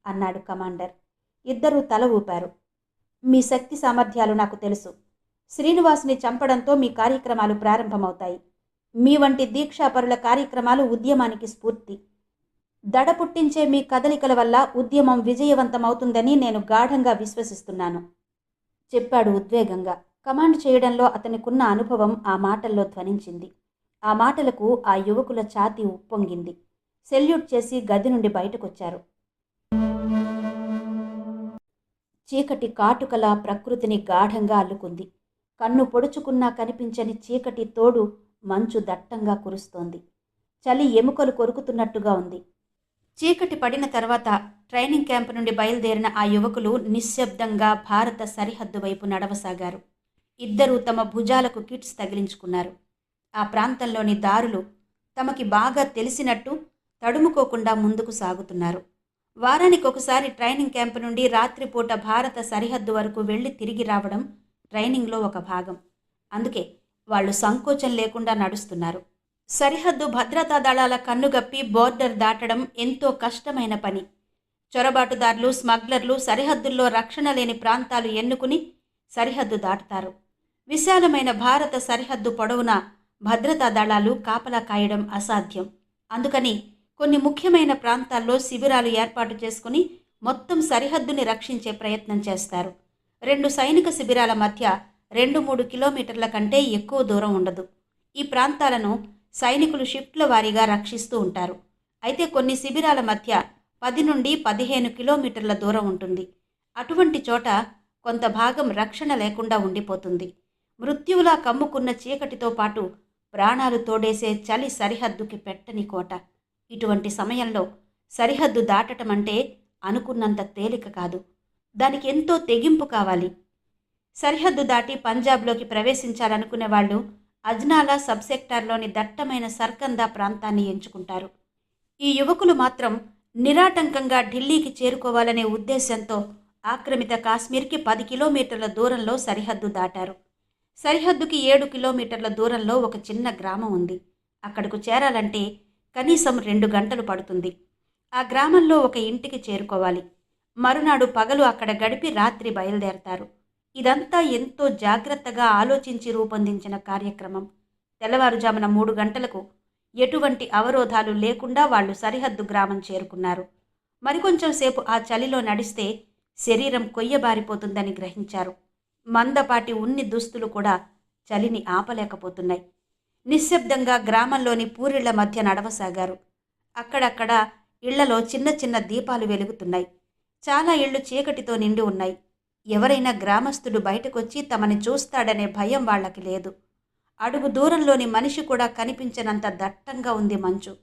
అన్నాడు కమాండర్. ఇద్దరూ తల ఊపారు. మీ శక్తి సామర్థ్యాలు నాకు తెలుసు. శ్రీనివాస్ని చంపడంతో మీ కార్యక్రమాలు ప్రారంభమవుతాయి. మీ వంటి దీక్షాపరుల కార్యక్రమాలు ఉద్యమానికి స్ఫూర్తి. దడ పుట్టించే మీ కదలికల వల్ల ఉద్యమం విజయవంతమవుతుందని నేను గాఢంగా విశ్వసిస్తున్నాను చెప్పాడు ఉద్వేగంగా. కమాండ్ చేయడంలో అతనికున్న అనుభవం ఆ మాటల్లో ధ్వనించింది. ఆ మాటలకు ఆ యువకుల ఛాతీ ఉప్పొంగింది. సెల్యూట్ చేసి గది నుండి బయటకొచ్చారు. చీకటి కాటుకలా ప్రకృతిని గాఢంగా అల్లుకుంది. కన్ను పొడుచుకున్నా కనిపించని చీకటి తోడు మంచు దట్టంగా కురుస్తోంది. చలి ఎముకలు కొరుకుతున్నట్టుగా ఉంది. చీకటి పడిన తర్వాత ట్రైనింగ్ క్యాంపు నుండి బయలుదేరిన ఆ యువకులు నిశ్శబ్దంగా భారత సరిహద్దు వైపు నడవసాగారు. ఇద్దరూ తమ భుజాలకు కిట్స్ తగిలించుకున్నారు. ఆ ప్రాంతంలోని దారులు తమకి బాగా తెలిసినట్టు తడుముకోకుండా ముందుకు సాగుతున్నారు. వారానికి ఒకసారి ట్రైనింగ్ క్యాంపు నుండి రాత్రిపూట భారత సరిహద్దు వరకు వెళ్ళి తిరిగి రావడం ట్రైనింగ్లో ఒక భాగం. అందుకే వాళ్ళు సంకోచం లేకుండా నడుస్తున్నారు. సరిహద్దు భద్రతా దళాల కన్నుగప్పి బోర్డర్ దాటడం ఎంతో కష్టమైన పని. చొరబాటుదారులు, స్మగ్లర్లు సరిహద్దుల్లో రక్షణ లేని ప్రాంతాలు ఎన్నుకుని సరిహద్దు దాటుతారు. విశాలమైన భారత సరిహద్దు పొడవునా భద్రతా దళాలు కాపలా కాయడం అసాధ్యం. అందుకని కొన్ని ముఖ్యమైన ప్రాంతాల్లో శిబిరాలు ఏర్పాటు చేసుకుని మొత్తం సరిహద్దుని రక్షించే ప్రయత్నం చేస్తారు. 2 సైనిక శిబిరాల మధ్య 2-3 కిలోమీటర్ల కంటే ఎక్కువ దూరం ఉండదు. ఈ ప్రాంతాలను సైనికులు షిఫ్ట్ల వారీగా రక్షిస్తూ ఉంటారు. అయితే కొన్ని శిబిరాల మధ్య 10 నుండి 15 కిలోమీటర్ల దూరం ఉంటుంది. అటువంటి చోట కొంత భాగం రక్షణ లేకుండా ఉండిపోతుంది. మృత్యువులా కమ్ముకున్న చీకటితో పాటు ప్రాణాలు తోడేసే చలి సరిహద్దుకి పెట్టని కోట. ఇటువంటి సమయంలో సరిహద్దు దాటటం అంటే అనుకున్నంత తేలిక కాదు. దానికి ఎంతో తెగింపు కావాలి. సరిహద్దు దాటి పంజాబ్లోకి ప్రవేశించాలనుకునే వాళ్ళు అజ్నాలా సబ్సెక్టార్లోని దట్టమైన సర్కందా ప్రాంతాన్ని ఎంచుకుంటారు. ఈ యువకులు మాత్రం నిరాటంకంగా ఢిల్లీకి చేరుకోవాలనే ఉద్దేశంతో ఆక్రమిత కాశ్మీర్కి 10 కిలోమీటర్ల దూరంలో సరిహద్దు దాటారు. సరిహద్దుకి 7 కిలోమీటర్ల దూరంలో ఒక చిన్న గ్రామం ఉంది. అక్కడకు చేరాలంటే కనీసం 2 గంటలు పడుతుంది. ఆ గ్రామంలో ఒక ఇంటికి చేరుకోవాలి. మరునాడు పగలు అక్కడ గడిపి రాత్రి బయలుదేరతారు. ఇదంతా ఎంతో జాగ్రత్తగా ఆలోచించి రూపొందించిన కార్యక్రమం. తెల్లవారుజామున 3 గంటలకు ఎటువంటి అవరోధాలు లేకుండా వాళ్ళు సరిహద్దు గ్రామం చేరుకున్నారు. మరికొంచెం సేపు ఆ చలిలో నడిస్తే శరీరం కొయ్యబారిపోతుందని గ్రహించారు. మందపాటి ఉన్ని దుస్తులు కూడా చలిని ఆపలేకపోతున్నాయి. నిశ్శబ్దంగా గ్రామంలోని పూరిళ్ల మధ్య నడవసాగారు. అక్కడక్కడ ఇళ్లలో చిన్న చిన్న దీపాలు వెలుగుతున్నాయి. చాలా ఇళ్లు చీకటితో నిండి ఉన్నాయి. ఎవరైనా గ్రామస్తుడు బయటకొచ్చి తమని చూస్తాడనే భయం వాళ్ళకి లేదు. అడుగు దూరంలోని మనిషి కూడా కనిపించనంత దట్టంగా ఉంది మంచు.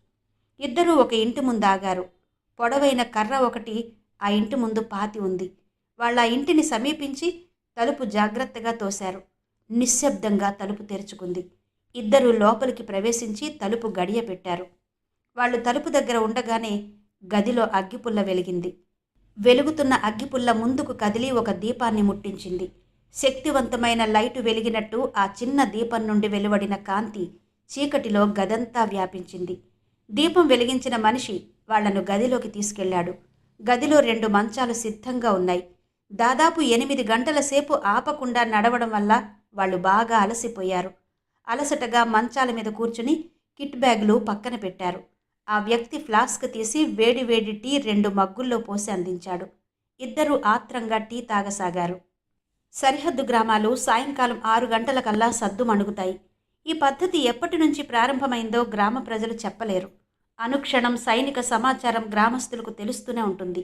ఇద్దరూ ఒక ఇంటి ముందు ఆగారు. పొడవైన కర్ర ఒకటి ఆ ఇంటి ముందు పాతి ఉంది. వాళ్ళ ఇంటిని సమీపించి తలుపు జాగ్రత్తగా తోశారు. నిశ్శబ్దంగా తలుపు తెరుచుకుంది. ఇద్దరూ లోపలికి ప్రవేశించి తలుపు గడియ పెట్టారు. వాళ్ళు తలుపు దగ్గర ఉండగానే గదిలో అగ్గిపుల్ల వెలిగింది. వెలుగుతున్న అగ్గిపుల్ల ముందుకు కదిలి ఒక దీపాన్ని ముట్టించింది. శక్తివంతమైన లైటు వెలిగినట్టు ఆ చిన్న దీపం నుండి వెలువడిన కాంతి చీకటిలో గదంతా వ్యాపించింది. దీపం వెలిగించిన మనిషి వాళ్లను గదిలోకి తీసుకెళ్లాడు. గదిలో 2 మంచాలు సిద్ధంగా ఉన్నాయి. దాదాపు 8 గంటల సేపు ఆపకుండా నడవడం వల్ల వాళ్ళు బాగా అలసిపోయారు. అలసటగా మంచాల మీద కూర్చుని కిట్ బ్యాగులు పక్కన పెట్టారు. ఆ వ్యక్తి ఫ్లాస్క్ తీసి వేడి వేడి టీ 2 మగ్గుల్లో పోసి అందించాడు. ఇద్దరూ ఆత్రంగా టీ తాగసాగారు. సరిహద్దు గ్రామాలు సాయంకాలం 6 గంటలకల్లా సద్దుమణుగుతాయి. ఈ పద్ధతి ఎప్పటి నుంచి ప్రారంభమైందో గ్రామ ప్రజలు చెప్పలేరు. అనుక్షణం సైనిక సమాచారం గ్రామస్తులకు తెలుస్తూనే ఉంటుంది.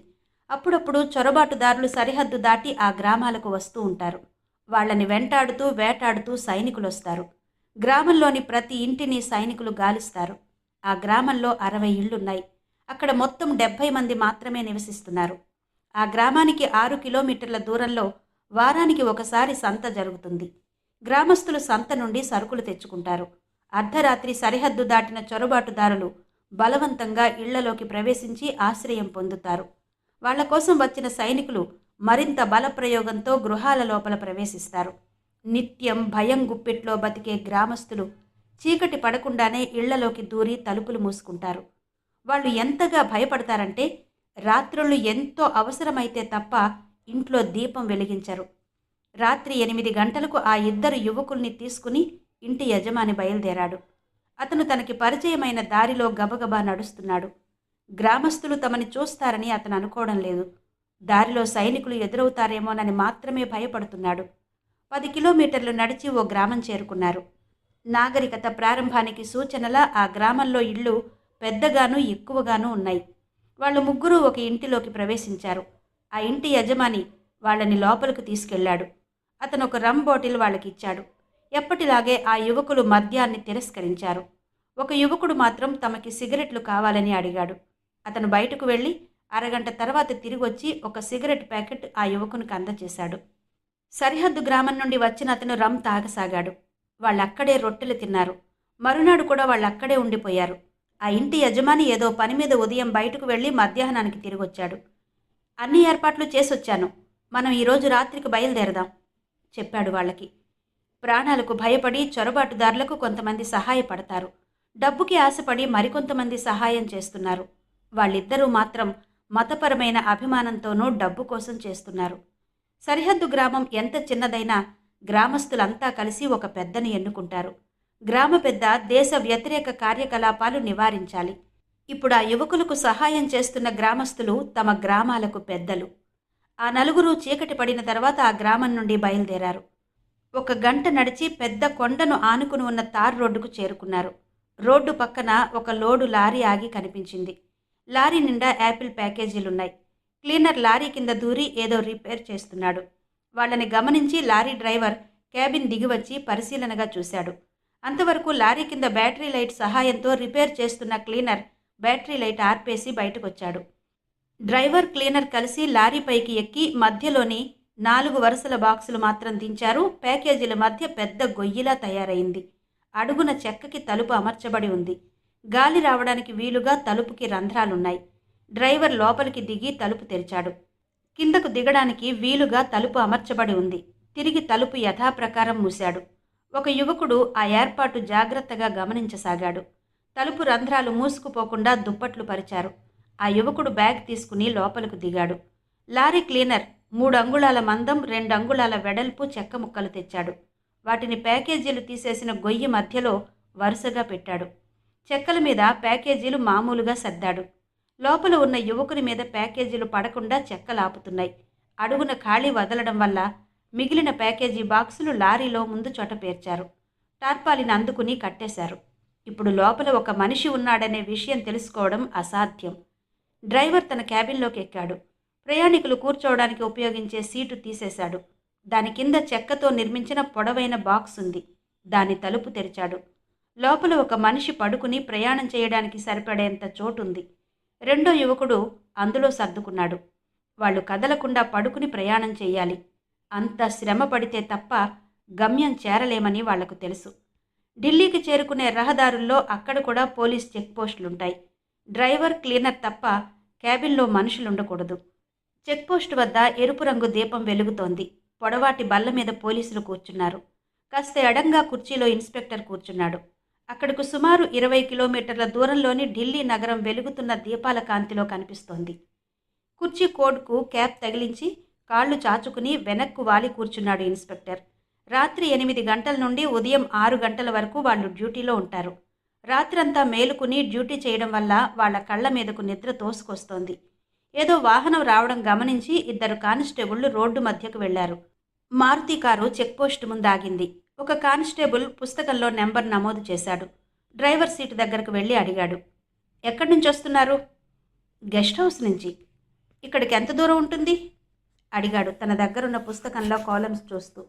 అప్పుడప్పుడు చొరబాటుదారులు సరిహద్దు దాటి ఆ గ్రామాలకు వస్తూ ఉంటారు. వాళ్ళని వెంటాడుతూ వేటాడుతూ సైనికులు వస్తారు. గ్రామంలోని ప్రతి ఇంటిని సైనికులు గాలిస్తారు. ఆ గ్రామంలో 60 ఇళ్లున్నాయి. అక్కడ మొత్తం 70 మంది మాత్రమే నివసిస్తున్నారు. ఆ గ్రామానికి 6 కిలోమీటర్ల దూరంలో వారానికి ఒకసారి సంత జరుగుతుంది. గ్రామస్తులు సంత నుండి సరుకులు తెచ్చుకుంటారు. అర్ధరాత్రి సరిహద్దు దాటిన చొరబాటుదారులు బలవంతంగా ఇళ్లలోకి ప్రవేశించి ఆశ్రయం పొందుతారు. వాళ్ల కోసం వచ్చిన సైనికులు మరింత బలప్రయోగంతో గృహాల లోపల ప్రవేశిస్తారు. నిత్యం భయం గుప్పెట్లో బతికే గ్రామస్తులు చీకటి పడకుండానే ఇళ్లలోకి దూరి తలుపులు మూసుకుంటారు. వాళ్ళు ఎంతగా భయపడతారంటే రాత్రుళ్ళు ఎంతో అవసరమైతే తప్ప ఇంట్లో దీపం వెలిగించరు. రాత్రి 8 గంటలకు ఆ ఇద్దరు యువకుల్ని తీసుకుని ఇంటి యజమాని బయలుదేరాడు. అతను తనకి పరిచయమైన దారిలో గబగబా నడుస్తున్నాడు. గ్రామస్తులు తమని చూస్తారని అతను అనుకోవడం లేదు. దారిలో సైనికులు ఎదురవుతారేమోనని మాత్రమే భయపడుతున్నాడు. 10 కిలోమీటర్లు నడిచి ఓ గ్రామం చేరుకున్నారు. నాగరికత ప్రారంభానికి సూచనలా ఆ గ్రామంలో ఇళ్ళు పెద్దగానూ ఎక్కువగానూ ఉన్నాయి. వాళ్ళు ముగ్గురు ఒక ఇంటిలోకి ప్రవేశించారు. ఆ ఇంటి యజమాని వాళ్ళని లోపలికి తీసుకెళ్లాడు. అతను ఒక రమ్ బాటిల్ వాళ్ళకిచ్చాడు. ఎప్పటిలాగే ఆ యువకులు మద్యాన్ని తిరస్కరించారు. ఒక యువకుడు మాత్రం తమకి సిగరెట్లు కావాలని అడిగాడు. అతను బయటకు వెళ్ళి అరగంట తర్వాత తిరిగొచ్చి ఒక సిగరెట్ ప్యాకెట్ ఆ యువకునికి అందజేశాడు. సరిహద్దు గ్రామం నుండి వచ్చిన అతను రమ్ తాగసాగాడు. వాళ్ళక్కడే రొట్టెలు తిన్నారు. మరునాడు కూడా వాళ్ళక్కడే ఉండిపోయారు. ఆ ఇంటి యజమాని ఏదో పని మీద ఉదయం బయటకు వెళ్ళి మధ్యాహ్నానికి తిరిగొచ్చాడు. అన్ని ఏర్పాట్లు చేసొచ్చాను, మనం ఈరోజు రాత్రికి బయలుదేరదాం చెప్పాడు వాళ్ళకి. ప్రాణాలకు భయపడి చొరబాటుదారులకు కొంతమంది సహాయపడతారు. డబ్బుకి ఆశపడి మరికొంతమంది సహాయం చేస్తున్నారు. వాళ్ళిద్దరూ మాత్రం మతపరమైన అభిమానంతోనూ డబ్బు కోసం చేస్తున్నారు. సరిహద్దు గ్రామం ఎంత చిన్నదైనా గ్రామస్తులంతా కలిసి ఒక పెద్దని ఎన్నుకుంటారు. గ్రామ పెద్ద దేశ వ్యతిరేక కార్యకలాపాలు నివారించాలి. ఇప్పుడు ఆ యువకులకు సహాయం చేస్తున్న గ్రామస్తులు తమ గ్రామాలకు పెద్దలు. ఆ నలుగురు చీకటి పడిన తర్వాత ఆ గ్రామం నుండి బయలుదేరారు. ఒక గంట నడిచి పెద్ద కొండను ఆనుకుని ఉన్న తార్ రోడ్డుకు చేరుకున్నారు. రోడ్డు పక్కన ఒక లోడు లారీ ఆగి కనిపించింది. లారీ నిండా యాపిల్ ప్యాకేజీలున్నాయి. క్లీనర్ లారీ కింద దూరి ఏదో రిపేర్ చేస్తున్నాడు. వాళ్ళని గమనించి లారీ డ్రైవర్ క్యాబిన్ దిగివచ్చి పరిశీలనగా చూశాడు. అంతవరకు లారీ కింద బ్యాటరీ లైట్ సహాయంతో రిపేర్ చేస్తున్న క్లీనర్ బ్యాటరీ లైట్ ఆర్పేసి బయటకొచ్చాడు. డ్రైవర్ క్లీనర్ కలిసి లారీ పైకి ఎక్కి మధ్యలోని 4 వరుసల బాక్సులు మాత్రం దించారు. ప్యాకేజీల మధ్య పెద్ద గొయ్యిలా తయారైంది. అడుగున చెక్కకి తలుపు అమర్చబడి ఉంది. గాలి రావడానికి వీలుగా తలుపుకి రంధ్రాలున్నాయి. డ్రైవర్ లోపలికి దిగి తలుపు తెరిచాడు. కిందకు దిగడానికి వీలుగా తలుపు అమర్చబడి ఉంది. తిరిగి తలుపు యథాప్రకారం మూశాడు. ఒక యువకుడు ఆ ఏర్పాటు జాగ్రత్తగా గమనించసాగాడు. తలుపు రంధ్రాలు మూసుకుపోకుండా దుప్పట్లు పరిచారు. ఆ యువకుడు బ్యాగ్ తీసుకుని లోపలకు దిగాడు. లారీ క్లీనర్ 3 అంగుళాల మందం 2 అంగుళాల వెడల్పు చెక్క ముక్కలు తెచ్చాడు. వాటిని ప్యాకేజీలు తీసేసిన గొయ్యి మధ్యలో వరుసగా పెట్టాడు. చెక్కల మీద ప్యాకేజీలు మామూలుగా సర్దాడు. లోపల ఉన్న యువకుని మీద ప్యాకేజీలు పడకుండా చెక్కలాపుతున్నాయి. అడుగున ఖాళీ వదలడం వల్ల మిగిలిన ప్యాకేజీ బాక్సులు లారీలో ముందు చోట పేర్చారు. టార్పాలిని అందుకుని కట్టేశారు. ఇప్పుడు లోపల ఒక మనిషి ఉన్నాడనే విషయం తెలుసుకోవడం అసాధ్యం. డ్రైవర్ తన క్యాబిన్లోకి ఎక్కాడు. ప్రయాణికులు కూర్చోవడానికి ఉపయోగించే సీటు తీసేశాడు. దాని కింద చెక్కతో నిర్మించిన పొడవైన బాక్స్ ఉంది. దాని తలుపు తెరిచాడు. లోపల ఒక మనిషి పడుకుని ప్రయాణం చేయడానికి సరిపడేంత చోటుంది. రెండో యువకుడు అందులో సర్దుకున్నాడు. వాళ్ళు కదలకుండా పడుకుని ప్రయాణం చేయాలి. అంత శ్రమ పడితే తప్ప గమ్యం చేరలేమని వాళ్లకు తెలుసు. ఢిల్లీకి చేరుకునే రహదారుల్లో అక్కడ కూడా పోలీస్ చెక్పోస్టులుంటాయి. డ్రైవర్ క్లీనర్ తప్ప క్యాబిన్లో మనుషులుండకూడదు. చెక్పోస్టు వద్ద ఎరుపు రంగు దీపం వెలుగుతోంది. పొడవాటి బల్ల మీద పోలీసులు కూర్చున్నారు. కాస్త ఎడంగా కుర్చీలో ఇన్స్పెక్టర్ కూర్చున్నాడు. అక్కడకు సుమారు 20 కిలోమీటర్ల దూరంలోని ఢిల్లీ నగరం వెలుగుతున్న దీపాల కాంతిలో కనిపిస్తోంది. కుర్చీ కోడ్కు క్యాప్ తగిలించి కాళ్లు చాచుకుని వెనక్కు వాలి కూర్చున్నాడు ఇన్స్పెక్టర్. రాత్రి 8 గంటల నుండి ఉదయం 6 గంటల వరకు వాళ్ళు డ్యూటీలో ఉంటారు. రాత్రంతా మేలుకుని డ్యూటీ చేయడం వల్ల వాళ్ల కళ్ల మీదకు నిద్ర తోసుకొస్తోంది. ఏదో వాహనం రావడం గమనించి 2 కానిస్టేబుళ్లు రోడ్డు మధ్యకు వెళ్లారు. మారుతి కారు చెక్పోస్టు ముందు ఆగింది. ఒక కానిస్టేబుల్ పుస్తకంలో నెంబర్ నమోదు చేశాడు. డ్రైవర్ సీటు దగ్గరకు వెళ్ళి అడిగాడు, ఎక్కడి నుంచి వస్తున్నారు? గెస్ట్ హౌస్ నుంచి. ఇక్కడికి ఎంత దూరం ఉంటుంది అడిగాడు తన దగ్గరున్న పుస్తకంలో కాలమ్స్ చూస్తూ.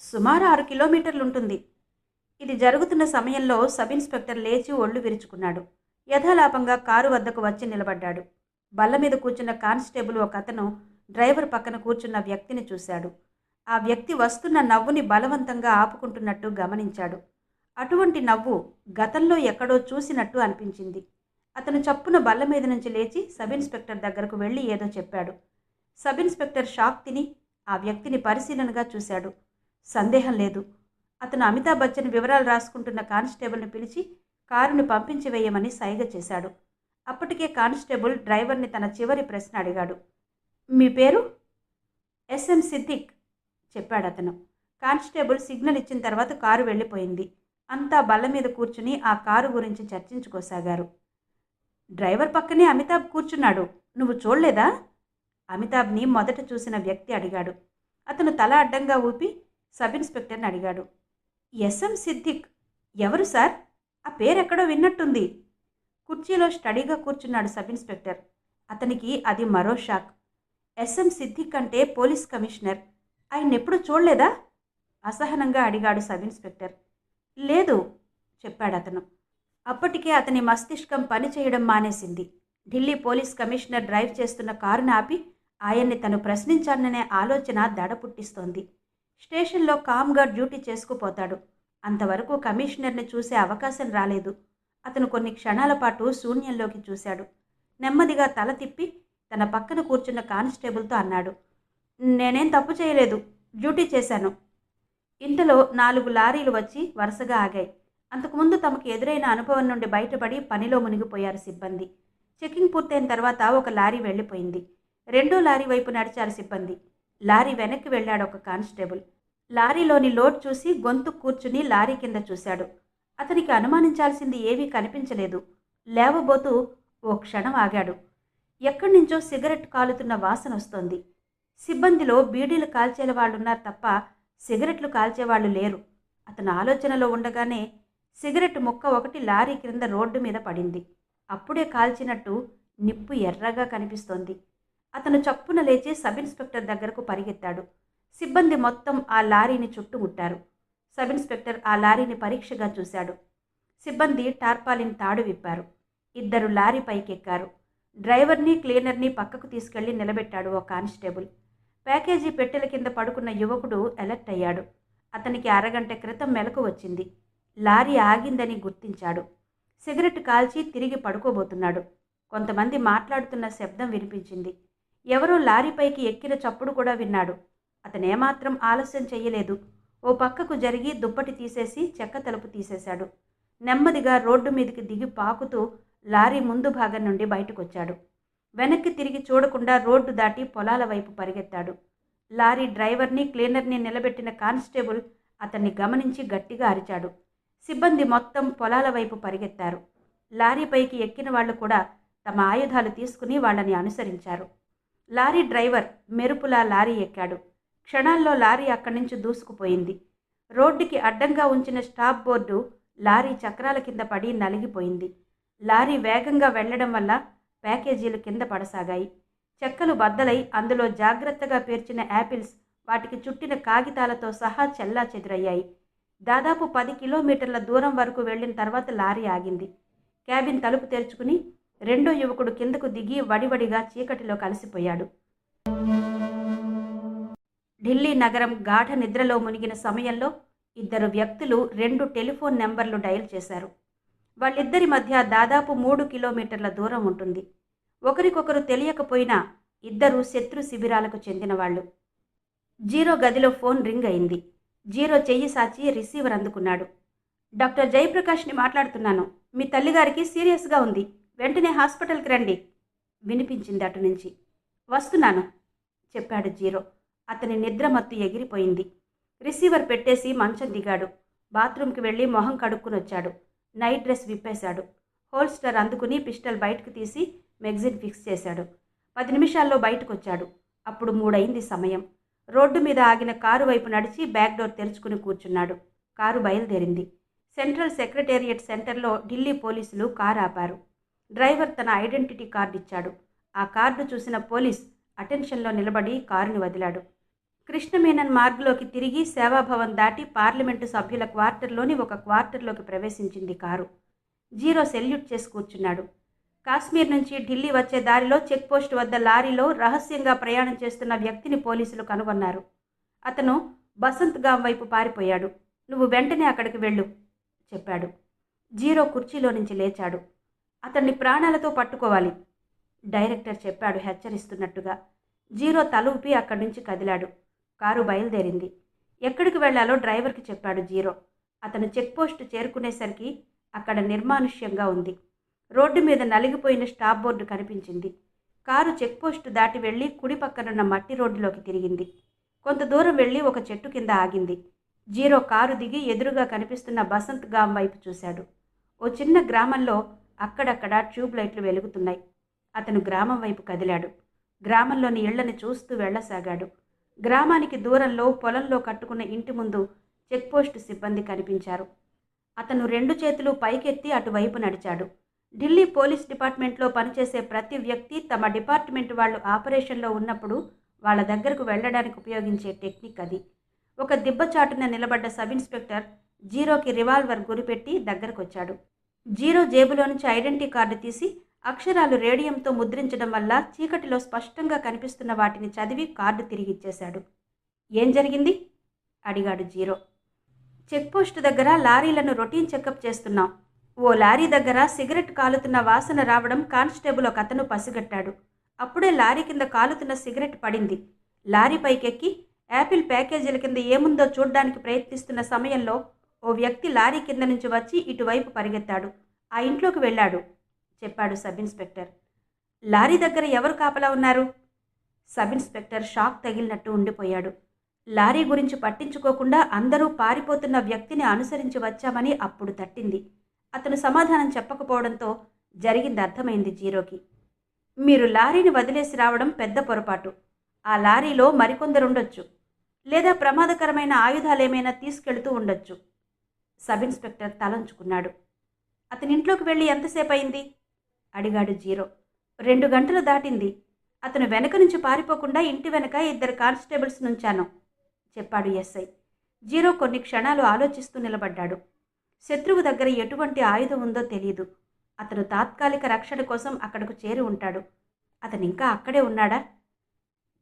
సుమారు 6 కిలోమీటర్లు ఉంటుంది. ఇది జరుగుతున్న సమయంలో సబ్ ఇన్స్పెక్టర్ లేచి ఒళ్ళు విరుచుకున్నాడు. యథాలాపంగా కారు వద్దకు వచ్చి నిలబడ్డాడు. బల్ల మీద కూర్చున్న కానిస్టేబుల్ ఒక అతను డ్రైవర్ పక్కన కూర్చున్న వ్యక్తిని చూశాడు. ఆ వ్యక్తి వస్తున్న నవ్వుని బలవంతంగా ఆపుకుంటున్నట్టు గమనించాడు. అటువంటి నవ్వు గతంలో ఎక్కడో చూసినట్టు అనిపించింది. అతను చప్పున బల్ల మీద నుంచి లేచి సబ్ ఇన్స్పెక్టర్ దగ్గరకు వెళ్ళి ఏదో చెప్పాడు. సబ్ ఇన్స్పెక్టర్ షాక్ తిని ఆ వ్యక్తిని పరిశీలనగా చూశాడు. సందేహం లేదు, అతను అమితాబ్ బచ్చన్ వివరాలు రాసుకుంటున్న కానిస్టేబుల్ని పిలిచి కారును పంపించి వేయమని సైగ చేశాడు. అప్పటికే కానిస్టేబుల్ డ్రైవర్ని తన చివరి ప్రశ్న అడిగాడు. మీ పేరు? ఎస్ఎం సిద్దిక్ చెప్పాడతను. కానిస్టేబుల్ సిగ్నల్ ఇచ్చిన తర్వాత కారు వెళ్ళిపోయింది. అంతా బల్ల మీద కూర్చుని ఆ కారు గురించి చర్చించుకోసాగారు. డ్రైవర్ పక్కనే అమితాబ్ కూర్చున్నాడు, నువ్వు చూడలేదా? అమితాబ్ని మొదట చూసిన వ్యక్తి అడిగాడు. అతను తల అడ్డంగా ఊపి సబ్ ఇన్స్పెక్టర్ని అడిగాడు. ఎస్ఎం సిద్దిక్ ఎవరు సార్? ఆ పేరెక్కడో విన్నట్టుంది. కుర్చీలో స్టడీగా కూర్చున్నాడు సబ్ ఇన్స్పెక్టర్. అతనికి అది మరో షాక్. ఎస్ఎం సిద్దిక్ అంటే పోలీస్ కమిషనర్. ఆయన్నెప్పుడు చూడలేదా? అసహనంగా అడిగాడు సబ్ ఇన్స్పెక్టర్. లేదు చెప్పాడతను. అప్పటికే అతని మస్తిష్కం పనిచేయడం మానేసింది. ఢిల్లీ పోలీస్ కమిషనర్ డ్రైవ్ చేస్తున్న కారును ఆపి ఆయన్ని తను ప్రశ్నించాననే ఆలోచన దడ పుట్టిస్తోంది. స్టేషన్లో కామ్గా డ్యూటీ చేసుకుపోతాడు. అంతవరకు కమిషనర్ని చూసే అవకాశం రాలేదు. అతను కొన్ని క్షణాల పాటు శూన్యంలోకి చూశాడు. నెమ్మదిగా తల తిప్పి తన పక్కన కూర్చున్న కానిస్టేబుల్తో అన్నాడు, నేనేం తప్పు చేయలేదు, డ్యూటీ చేశాను. ఇంతలో 4 లారీలు వచ్చి వరుసగా ఆగాయి. అంతకుముందు తమకు ఎదురైన అనుభవం నుండి బయటపడి పనిలో మునిగిపోయారు సిబ్బంది. చెకింగ్ పూర్తయిన తర్వాత ఒక లారీ వెళ్ళిపోయింది. రెండో లారీ వైపు నడిచారు సిబ్బంది. లారీ వెనక్కి వెళ్ళాడు ఒక కానిస్టేబుల్. లారీలోని లోడ్ చూసి గొంతు కూర్చుని లారీ కింద చూశాడు. అతనికి అనుమానించాల్సింది ఏమీ కనిపించలేదు. లేవబోతూ ఓ క్షణం ఆగాడు. ఎక్కడి నుంచో సిగరెట్ కాలుతున్న వాసన వస్తోంది. సిబ్బందిలో బీడీలు కాల్చేల వాళ్ళున్నారు తప్ప సిగరెట్లు కాల్చేవాళ్లు లేరు. అతను ఆలోచనలో ఉండగానే సిగరెట్ ముక్క ఒకటి లారీ క్రింద రోడ్డు మీద పడింది. అప్పుడే కాల్చినట్టు నిప్పు ఎర్రగా కనిపిస్తోంది. అతను చప్పున లేచి సబ్ ఇన్స్పెక్టర్ దగ్గరకు పరిగెత్తాడు. సిబ్బంది మొత్తం ఆ లారీని చుట్టుముట్టారు. సబ్ ఇన్స్పెక్టర్ ఆ లారీని పరీక్షగా చూశాడు. సిబ్బంది టార్పాలిన్ తాడు విప్పారు. ఇద్దరు లారీ పైకెక్కారు. డ్రైవర్ని క్లీనర్ని పక్కకు తీసుకెళ్లి నిలబెట్టాడు ఓ కానిస్టేబుల్. ప్యాకేజీ పెట్టెల కింద పడుకున్న యువకుడు అలర్ట్ అయ్యాడు. అతనికి అరగంట క్రితం మెలకు వచ్చింది. లారీ ఆగిందని గుర్తించాడు. సిగరెట్ కాల్చి తిరిగి పడుకోబోతున్నాడు. కొంతమంది మాట్లాడుతున్న శబ్దం వినిపించింది. ఎవరో లారీపైకి ఎక్కిన చప్పుడు కూడా విన్నాడు. అతనేమాత్రం ఆలస్యం చెయ్యలేదు. ఓ పక్కకు జరిగి దుప్పటి తీసేసి చెక్క తలుపు తీసేశాడు. నెమ్మదిగా రోడ్డు మీదకి దిగి పాకుతూ లారీ ముందు భాగం నుండి బయటకొచ్చాడు. వెనక్కి తిరిగి చూడకుండా రోడ్డు దాటి పొలాల వైపు పరిగెత్తాడు. లారీ డ్రైవర్ని క్లీనర్ని నిలబెట్టిన కానిస్టేబుల్ అతన్ని గమనించి గట్టిగా అరిచాడు. సిబ్బంది మొత్తం పొలాల వైపు పరిగెత్తారు. లారీపైకి ఎక్కిన వాళ్లు కూడా తమ ఆయుధాలు తీసుకుని వాళ్ళని అనుసరించారు. లారీ డ్రైవర్ మెరుపులా లారీ ఎక్కాడు. క్షణాల్లో లారీ అక్కడి నుంచి దూసుకుపోయింది. రోడ్డుకి అడ్డంగా ఉంచిన స్టాప్ బోర్డు లారీ చక్రాల కింద పడి నలిగిపోయింది. లారీ వేగంగా వెళ్లడం వల్ల ప్యాకేజీలు కింద పడసాగాయి. చెక్కలు బద్దలై అందులో జాగ్రత్తగా పేర్చిన యాపిల్స్ వాటికి చుట్టిన కాగితాలతో సహా చెల్లాచెదురయ్యాయి. దాదాపు 10 కిలోమీటర్ల దూరం వరకు వెళ్లిన తర్వాత లారీ ఆగింది. క్యాబిన్ తలుపు తెరుచుకుని రెండో యువకుడు కిందకు దిగి వడివడిగా చీకటిలో కలిసిపోయాడు. ఢిల్లీ నగరం గాఢ నిద్రలో మునిగిన సమయంలో ఇద్దరు వ్యక్తులు 2 టెలిఫోన్ నెంబర్లు డయల్ చేశారు. వాళ్ళిద్దరి మధ్య దాదాపు 3 కిలోమీటర్ల దూరం ఉంటుంది. ఒకరికొకరు తెలియకపోయినా ఇద్దరు శత్రు శిబిరాలకు చెందినవాళ్లు. జీరో గదిలో ఫోన్ రింగ్ అయింది. జీరో చెయ్యి సాచి రిసీవర్ అందుకున్నాడు. డాక్టర్ జయప్రకాష్ని మాట్లాడుతున్నాను. మీ తల్లిగారికి సీరియస్గా ఉంది. వెంటనే హాస్పిటల్కి రండి వినిపించింది అటు నుంచి. వస్తున్నాను చెప్పాడు జీరో. అతని నిద్రమత్తు ఎగిరిపోయింది. రిసీవర్ పెట్టేసి మంచం దిగాడు. బాత్రూంకి వెళ్ళి మొహం కడుక్కుని వచ్చాడు. Night dress విప్పేశాడు. హోల్స్టర్ అందుకుని పిస్టల్ బయటకు తీసి మెగ్జిన్ ఫిక్స్ చేశాడు. 10 నిమిషాల్లో బయటకొచ్చాడు. అప్పుడు 3 అయింది సమయం. రోడ్డు మీద ఆగిన కారు వైపు నడిచి బ్యాక్ డోర్ తెరుచుకుని కూర్చున్నాడు. కారు బయలుదేరింది. సెంట్రల్ సెక్రటేరియట్ సెంటర్లో ఢిల్లీ పోలీసులు కారు ఆపారు. డ్రైవర్ తన ఐడెంటిటీ కార్డు ఇచ్చాడు. ఆ కార్డు చూసిన పోలీస్ అటెన్షన్లో నిలబడి కారుని వదిలాడు. కృష్ణమేనన్ మార్గ్లోకి తిరిగి సేవాభవన్ దాటి పార్లమెంటు సభ్యుల క్వార్టర్లోని ఒక క్వార్టర్లోకి ప్రవేశించింది కారు. జీరో సెల్యూట్ చేసి కూర్చున్నాడు. కాశ్మీర్ నుంచి ఢిల్లీ వచ్చే దారిలో చెక్పోస్ట్ వద్ద లారీలో రహస్యంగా ప్రయాణం చేస్తున్న వ్యక్తిని పోలీసులు కనుగొన్నారు. అతను బసంత్ గాం వైపు పారిపోయాడు. నువ్వు వెంటనే అక్కడికి వెళ్ళు చెప్పాడు. జీరో కుర్చీలో నుంచి లేచాడు. అతన్ని ప్రాణాలతో పట్టుకోవాలి డైరెక్టర్ చెప్పాడు హెచ్చరిస్తున్నట్టుగా. జీరో తల ఊపి అక్కడి నుంచి కదిలాడు. కారు బయలుదేరింది. ఎక్కడికి వెళ్లాలో డ్రైవర్కి చెప్పాడు జీరో. అతను చెక్పోస్ట్ చేరుకునేసరికి అక్కడ నిర్మానుష్యంగా ఉంది. రోడ్డు మీద నలిగిపోయిన స్టాప్ బోర్డు కనిపించింది. కారు చెక్పోస్ట్ దాటి వెళ్లి కుడి పక్కనున్న మట్టి రోడ్డులోకి తిరిగింది. కొంత దూరం వెళ్లి ఒక చెట్టు కింద ఆగింది. జీరో కారు దిగి ఎదురుగా కనిపిస్తున్న బసంత్ గాం వైపు చూశాడు. ఓ చిన్న గ్రామంలో అక్కడక్కడ ట్యూబ్ లైట్లు వెలుగుతున్నాయి. అతను గ్రామం వైపు కదిలాడు. గ్రామంలోని ఇళ్లని చూస్తూ వెళ్లసాగాడు. గ్రామానికి దూరంలో పొలంలో కట్టుకున్న ఇంటి ముందు చెక్పోస్ట్ సిబ్బంది కనిపించారు. అతను 2 చేతులు పైకెత్తి అటువైపు నడిచాడు. ఢిల్లీ పోలీస్ డిపార్ట్మెంట్లో పనిచేసే ప్రతి వ్యక్తి తమ డిపార్ట్మెంట్ వాళ్ళు ఆపరేషన్లో ఉన్నప్పుడు వాళ్ళ దగ్గరకు వెళ్లడానికి ఉపయోగించే టెక్నిక్ అది. ఒక దిబ్బచాటున నిలబడ్డ సబ్ ఇన్స్పెక్టర్ జీరోకి రివాల్వర్ గురిపెట్టి దగ్గరకొచ్చాడు. జీరో జేబులో నుంచి ఐడెంటిటీ కార్డు తీసి అక్షరాలు రేడియంతో ముద్రించడం వల్ల చీకటిలో స్పష్టంగా కనిపిస్తున్న వాటిని చదివి కార్డు తిరిగిచ్చేశాడు. ఏం జరిగింది అడిగాడు జీరో. చెక్పోస్ట్ దగ్గర లారీలను రొటీన్ చెకప్ చేస్తున్నాం. ఓ లారీ దగ్గర సిగరెట్ కాలుతున్న వాసన రావడం కానిస్టేబుల్ ఒక అతను పసిగట్టాడు. అప్పుడే లారీ కింద కాలుతున్న సిగరెట్ పడింది. లారీ పైకెక్కి యాపిల్ ప్యాకేజీల కింద ఏముందో చూడ్డానికి ప్రయత్నిస్తున్న సమయంలో ఓ వ్యక్తి లారీ కింద నుంచి వచ్చి ఇటువైపు పరిగెత్తాడు. ఆ ఇంట్లోకి వెళ్ళాడు చెప్పాడు సబ్ ఇన్స్పెక్టర్. లారీ దగ్గర ఎవరు కాపలా ఉన్నారు? సబ్ ఇన్స్పెక్టర్ షాక్ తగిలినట్టు ఉండిపోయాడు. లారీ గురించి పట్టించుకోకుండా అందరూ పారిపోతున్న వ్యక్తిని అనుసరించి వచ్చామని అప్పుడు తట్టింది. అతను సమాధానం చెప్పకపోవడంతో జరిగింది అర్థమైంది జీరోకి. మీరు లారీని వదిలేసి రావడం పెద్ద పొరపాటు. ఆ లారీలో మరికొందరుండొచ్చు, లేదా ప్రమాదకరమైన ఆయుధాలేమైనా తీసుకెళ్తూ ఉండొచ్చు. సబ్ ఇన్స్పెక్టర్ తలంచుకున్నాడు. అతని ఇంట్లోకి వెళ్ళి ఎంతసేపు అయింది అడిగాడు జీరో. 2 గంటలు దాటింది. అతను వెనక నుంచి పారిపోకుండా ఇంటి వెనక 2 కానిస్టేబుల్స్ నుంచాను చెప్పాడు ఎస్ఐ. జీరో కొన్ని క్షణాలు ఆలోచిస్తూ నిలబడ్డాడు. శత్రువు దగ్గర ఎటువంటి ఆయుధం ఉందో తెలియదు. అతను తాత్కాలిక రక్షణ కోసం అక్కడకు చేరి ఉంటాడు. అతను ఇంకా అక్కడే ఉన్నాడా?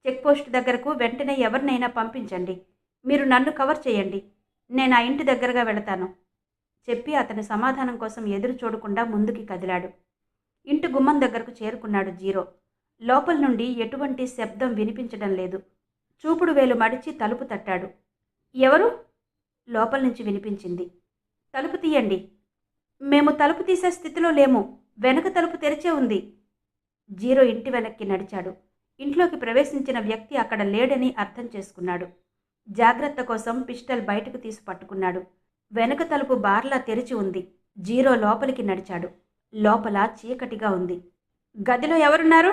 చెక్పోస్ట్ దగ్గరకు వెంటనే ఎవరినైనా పంపించండి. మీరు నన్ను కవర్ చేయండి. నేను ఆ ఇంటి దగ్గరగా వెళతాను చెప్పి అతని సమాధానం కోసం ఎదురు చూడకుండా ముందుకి కదిలాడు. ఇంటి గుమ్మం దగ్గరకు చేరుకున్నాడు జీరో. లోపల నుండి ఎటువంటి శబ్దం వినిపించడం లేదు. చూపుడు వేలు మడిచి తలుపు తట్టాడు. ఎవరు? లోపల నుంచి వినిపించింది. తలుపు తీయండి. మేము తలుపు తీసే స్థితిలో లేము. వెనక తలుపు తెరిచే ఉంది. జీరో ఇంటి వెనక్కి నడిచాడు. ఇంట్లోకి ప్రవేశించిన వ్యక్తి అక్కడ లేడని అర్థం చేసుకున్నాడు. జాగ్రత్త కోసం పిస్టల్ బయటకు తీసి పట్టుకున్నాడు. వెనక తలుపు బార్లా తెరిచి ఉంది. జీరో లోపలికి నడిచాడు. లోపల చీకటిగా ఉంది. గదిలో ఎవరున్నారు?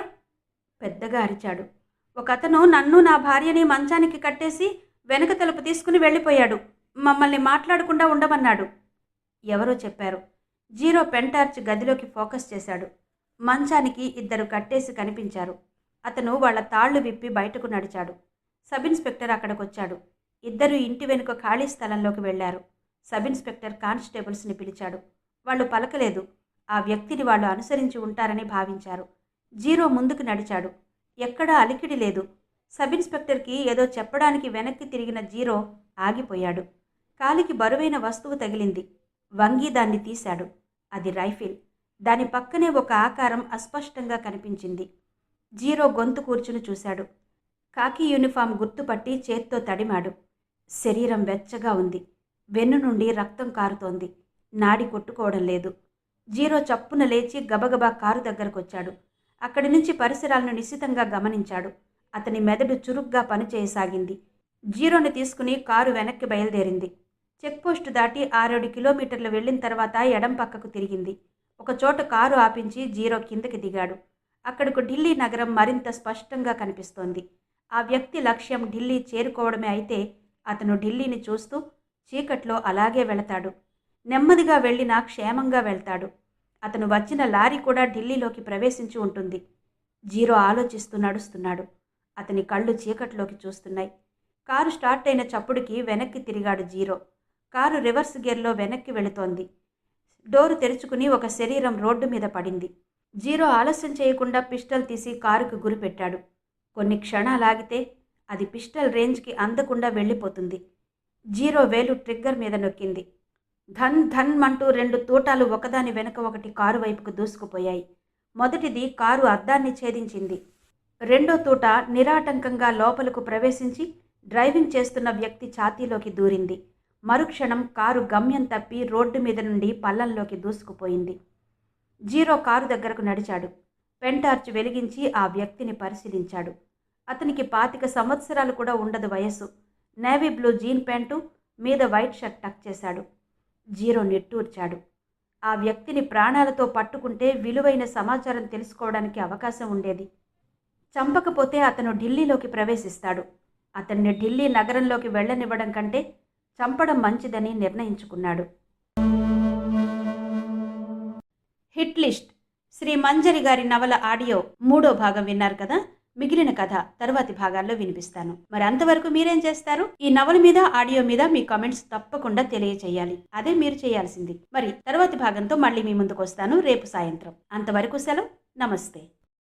పెద్దగా అరిచాడు. ఒకతను నన్ను నా భార్యని మంచానికి కట్టేసి వెనక తలుపు తీసుకుని వెళ్ళిపోయాడు. మమ్మల్ని మాట్లాడకుండా ఉండమన్నాడు. ఎవరో చెప్పారు. జీరో పెంటార్చ్ గదిలోకి ఫోకస్ చేశాడు. మంచానికి 2 కట్టేసి కనిపించారు. అతను వాళ్ళ తాళ్లు విప్పి బయటకు నడిచాడు. Sub inspector అక్కడికొచ్చాడు. 2 ఇంటి వెనుక ఖాళీ స్థలంలోకి వెళ్లారు. సబ్ ఇన్స్పెక్టర్ కానిస్టేబుల్స్ని పిలిచాడు. వాళ్ళు పలకలేదు. ఆ వ్యక్తిని వాళ్ళు అనుసరించి ఉంటారని భావించారు. జీరో ముందుకు నడిచాడు. ఎక్కడా అలికిడి లేదు. సబ్ ఇన్స్పెక్టర్కి ఏదో చెప్పడానికి వెనక్కి తిరిగిన జీరో ఆగిపోయాడు. కాలికి బరువైన వస్తువు తగిలింది. వంగి దాన్ని తీశాడు. అది రైఫిల్. దాని పక్కనే ఒక ఆకారం అస్పష్టంగా కనిపించింది. జీరో గొంతు కూర్చుని చూశాడు. కాకి యూనిఫామ్ గుర్తుపట్టి చేత్తో తడిమాడు. శరీరం వెచ్చగా ఉంది. వెన్ను నుండి రక్తం కారుతోంది. నాడి కొట్టుకోవడం లేదు. జీరో చప్పున లేచి గబగబా కారు దగ్గరకొచ్చాడు. అక్కడి నుంచి పరిసరాలను నిశితంగా గమనించాడు. అతని మెదడు చురుగ్గా పనిచేయసాగింది. జీరోని తీసుకుని కారు వెనక్కి బయలుదేరింది. చెక్పోస్టు దాటి 6-7 కిలోమీటర్లు వెళ్లిన తర్వాత ఎడం పక్కకు తిరిగింది. ఒకచోట కారు ఆపించి జీరో కిందకి దిగాడు. అక్కడకు ఢిల్లీ నగరం మరింత స్పష్టంగా కనిపిస్తోంది. ఆ వ్యక్తి లక్ష్యం ఢిల్లీ చేరుకోవడమే అయితే అతను ఢిల్లీని చూస్తూ చీకట్లో అలాగే వెళతాడు. నెమ్మదిగా వెళ్ళినా క్షేమంగా వెళ్తాడు. అతను వచ్చిన లారీ కూడా ఢిల్లీలోకి ప్రవేశించి ఉంటుంది. జీరో ఆలోచిస్తూ నడుస్తున్నాడు. అతని కళ్ళు చీకట్లోకి చూస్తున్నాయి. కారు స్టార్ట్ అయిన చప్పుడుకి వెనక్కి తిరిగాడు జీరో. కారు రివర్స్ గేర్లో వెనక్కి వెళుతోంది. డోరు తెరుచుకుని ఒక శరీరం రోడ్డు మీద పడింది. జీరో ఆలస్యం చేయకుండా పిస్టల్ తీసి కారుకు గురిపెట్టాడు. కొన్ని క్షణాలాగితే అది పిస్టల్ రేంజ్కి అందకుండా వెళ్ళిపోతుంది. జీరో వేలు ట్రిగ్గర్ మీద నొక్కింది. ధన్ ధన్ అంటూ 2 తూటాలు ఒకదాని వెనుక ఒకటి కారు వైపుకు దూసుకుపోయాయి. మొదటిది కారు అద్దాన్ని ఛేదించింది. రెండో తూట నిరాటంకంగా లోపలకు ప్రవేశించి డ్రైవింగ్ చేస్తున్న వ్యక్తి ఛాతీలోకి దూరింది. మరుక్షణం కారు గమ్యం తప్పి రోడ్డు మీద నుండి పల్లంలోకి దూసుకుపోయింది. జీరో కారు దగ్గరకు నడిచాడు. పెంటార్చ్ వెలిగించి ఆ వ్యక్తిని పరిశీలించాడు. అతనికి 25 సంవత్సరాలు కూడా ఉండదు వయస్సు. నేవీ బ్లూ జీన్ ప్యాంటు మీద వైట్ షర్ట్ టక్ చేశాడు. జీరో నిట్టూర్చాడు. ఆ వ్యక్తిని ప్రాణాలతో పట్టుకుంటే విలువైన సమాచారం తెలుసుకోవడానికి అవకాశం ఉండేది. చంపకపోతే అతను ఢిల్లీలోకి ప్రవేశిస్తాడు. అతన్ని ఢిల్లీ నగరంలోకి వెళ్ళనివ్వడం కంటే చంపడం మంచిదని నిర్ణయించుకున్నాడు. Hit list. శ్రీ మంజరి గారి నవల ఆడియో 3వ భాగం విన్నారు కదా. మిగిలిన కథ తర్వాతి భాగాల్లో వినిపిస్తాను. మరి అంతవరకు మీరేం చేస్తారు? ఈ నవల మీద, ఆడియో మీద మీ కామెంట్స్ తప్పకుండా తెలియచేయాలి. అదే మీరు చేయాల్సింది. మరి తర్వాతి భాగంతో మళ్ళీ మీ ముందుకు వస్తాను రేపు సాయంత్రం. అంతవరకు సెలవు. నమస్తే.